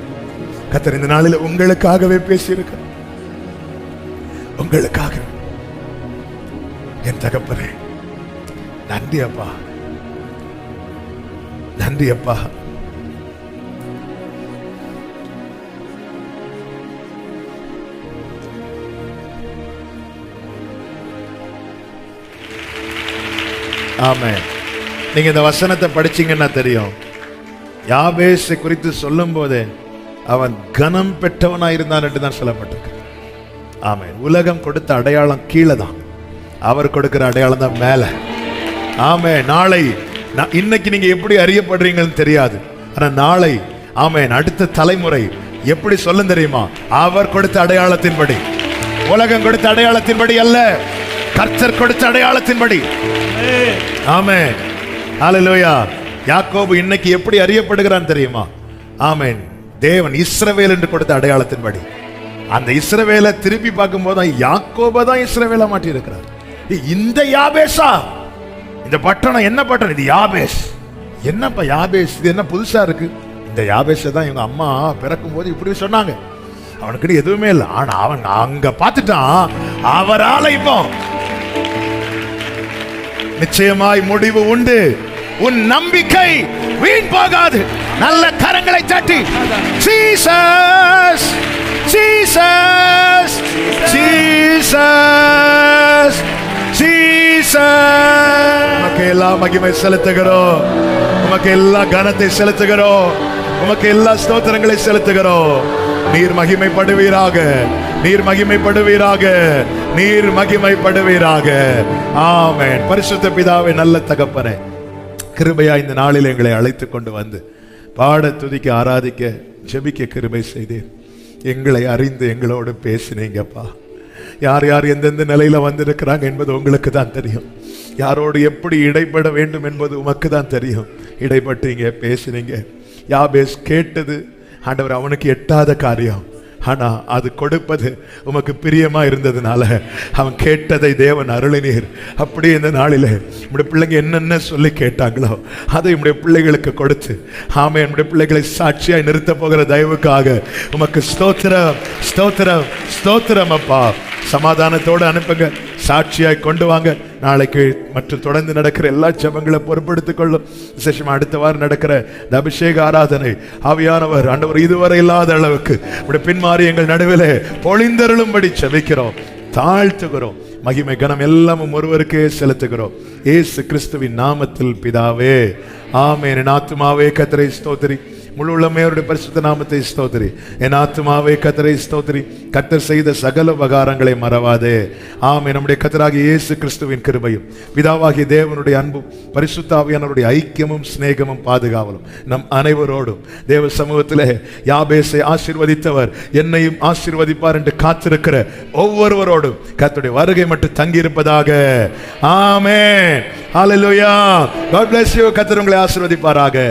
Speaker 1: கர்த்தர் இந்த நாளில் உங்களுக்காகவே பேசியிருக்க, உங்களுக்காக. என் தகப்பனே, நன்றி அப்பா, நன்றி அப்பா. ஆமென். நீங்க இந்த வசனத்தை படிச்சீங்கன்னா தெரியும், யாபேசை குறித்து சொல்லும் போதே அவன் கனம் பெற்றவனாயிருந்தான் என்று தான் சொல்லப்பட்டிருக்கு. ஆமென். உலகம் கொடுத்த அடையாளம் கீழே தான், அவர் கொடுக்கிற அடையாளம் தான் மேல. ஆமென். நாளை இன்னைக்கு நீங்க எப்படி அறியப்படுறீங்கன்னு தெரியாது, ஆனா நாளை ஆமென் அடுத்த தலைமுறை எப்படி சொல்லும் தெரியுமா? அவர் கொடுத்த அடையாளத்தின்படி, உலகம் கொடுத்த அடையாளத்தின்படி அல்ல, கர்த்தர் கொடுத்த அடையாளத்தின்படி. ஆமென். ஹல்லேலூயா. யாக்கோபு இன்னைக்கு எப்படி அறியப்படுகிறான் தெரியுமா? ஆமென். தேவன் இஸ்ரவேல் என்று கொடுத்த அடையாளத்தின்படி. அந்த இஸ்ரவேலை திருப்பி பார்க்கும் போது யாக்கோபை தான் இஸ்ரவேலா மாற்றி இருக்கிறார். இந்த யாபேஸா, இந்த பட்டணம் என்ன பட்டணம்? இது யாபேஸ். என்னப்பா யாபேஸ், இது என்ன புதுசா இருக்கு? இந்த யாபேஸை தான் இவங்க அம்மா பிறக்கும் போது இப்படி சொன்னாங்க. அவனுக்கு எதுவுமே இல்லை, ஆனா அவன் அங்க பார்த்துட்டான். அவரால இப்போ நிச்சயமாய் முடிவு உண்டு. உன் நம்பிக்கை வீண் போகாது. நல்ல கரங்களை தட்டி ஜீசஸ், ஜீசஸ், ஜீசஸ், ஜீசஸ். உமக்கு எல்லா மகிமை செலுத்துகிறோம், உமக்கு எல்லா கனத்தை செலுத்துகிறோம், உமக்கு எல்லா ஸ்தோத்திரங்களை செலுத்துகிறோம். நீர் மகிமைப்படுவீராக, நீர் மகிமைப்படுவீராக, நீர் மகிமைப்படுவீராக. ஆமென். பரிசுத்த பிதாவே, நல்ல தகப்பனே, கிருபையா இந்த நாளில் எங்களை அழைத்து கொண்டு வந்து பாட, துதிக்க, ஆராதிக்க, ஜெபிக்க கிருபை செய்தீர். எங்களை அறிந்து எங்களோடு பேசினீங்கப்பா. யார் யார் எந்தெந்த நிலையில வந்திருக்கிறாங்க என்பது உங்களுக்கு தான் தெரியும். யாரோடு எப்படி இடைப்பட வேண்டும் என்பது உமக்கு தான் தெரியும். இடைப்பட்டீங்க, பேசினீங்க. யாபேஸ் கேட்டது ஆண்டவர் அவனுக்கு எட்டாத காரியம், ஆனா அது கொடுப்பது உமக்கு பிரியமா இருந்ததுனால அவன் கேட்டதை தேவன் அருளினீர். அப்படியே இந்த நாளிலே நம்முடைய பிள்ளைங்க என்னென்ன சொல்லி கேட்டாங்களோ அதை நம்முடைய பிள்ளைகளுக்கு கொடுத்து, ஆமென், நம்முடைய பிள்ளைகளை சாட்சியாய் நிறுத்த போகிற தயவுக்காக உமக்கு ஸ்தோத்திரம், ஸ்தோத்திரம், ஸ்தோத்திரம் அப்பா. சமாதானத்தோடு அனுப்புங்க, சாட்சியாய் கொண்டு வாங்க. நாளைக்கு மற்றும் தொடர்ந்து நடக்கிற எல்லா ஜெபங்களை பொறுப்படுத்திக் கொள்ளும். விசேஷமா அடுத்த வாரம் நடக்கிற இந்த அபிஷேக ஆராதனை ஆவியானவர் ஆண்டவர் இதுவரை இல்லாத அளவுக்கு நம்முடைய பின்மாறி எங்கள் நடுவிலே பொழிந்தருளும்படி ஜெபிக்கிறோம், தாழ்த்துகிறோம். மகிமை கனம் எல்லாமும் ஒருவருக்கே செலுத்துகிறோம், இயேசு கிறிஸ்துவின் நாமத்தில் பிதாவே, ஆமென். என் ஆத்துமாவே கர்த்தரை ஸ்தோத்திரி, முழு உள்ளமே அவருடைய பரிசுத்த நாமத்தை ஸ்தோத்திரி. என் ஆத்துமாவே கர்த்தரை ஸ்தோத்திரி. கர்த்தர் செய்த சகல உபகாரங்களை மறவாதே. ஆமென். நம்முடைய கர்த்தராகிய இயேசு கிறிஸ்துவின் கிருபையும் பிதாவாகிய தேவனுடைய அன்பும் பரிசுத்த ஆவியானவருடைய ஐக்கியமும் சிநேகமும் பாதுகாவலும் நம் அனைவரோடும் தேவ சமூகத்திலே யாபேசை ஆசீர்வதித்தவர் என்னையும் ஆசீர்வதிப்பார் என்று காத்திருக்கிற ஒவ்வொருவரோடும் கர்த்தருடைய வருகை மட்டும் தங்கியிருப்பதாக. ஆமென். ஹல்லேலூயா. God bless you. கர்த்தர் உங்களை ஆசீர்வதிப்பாராக.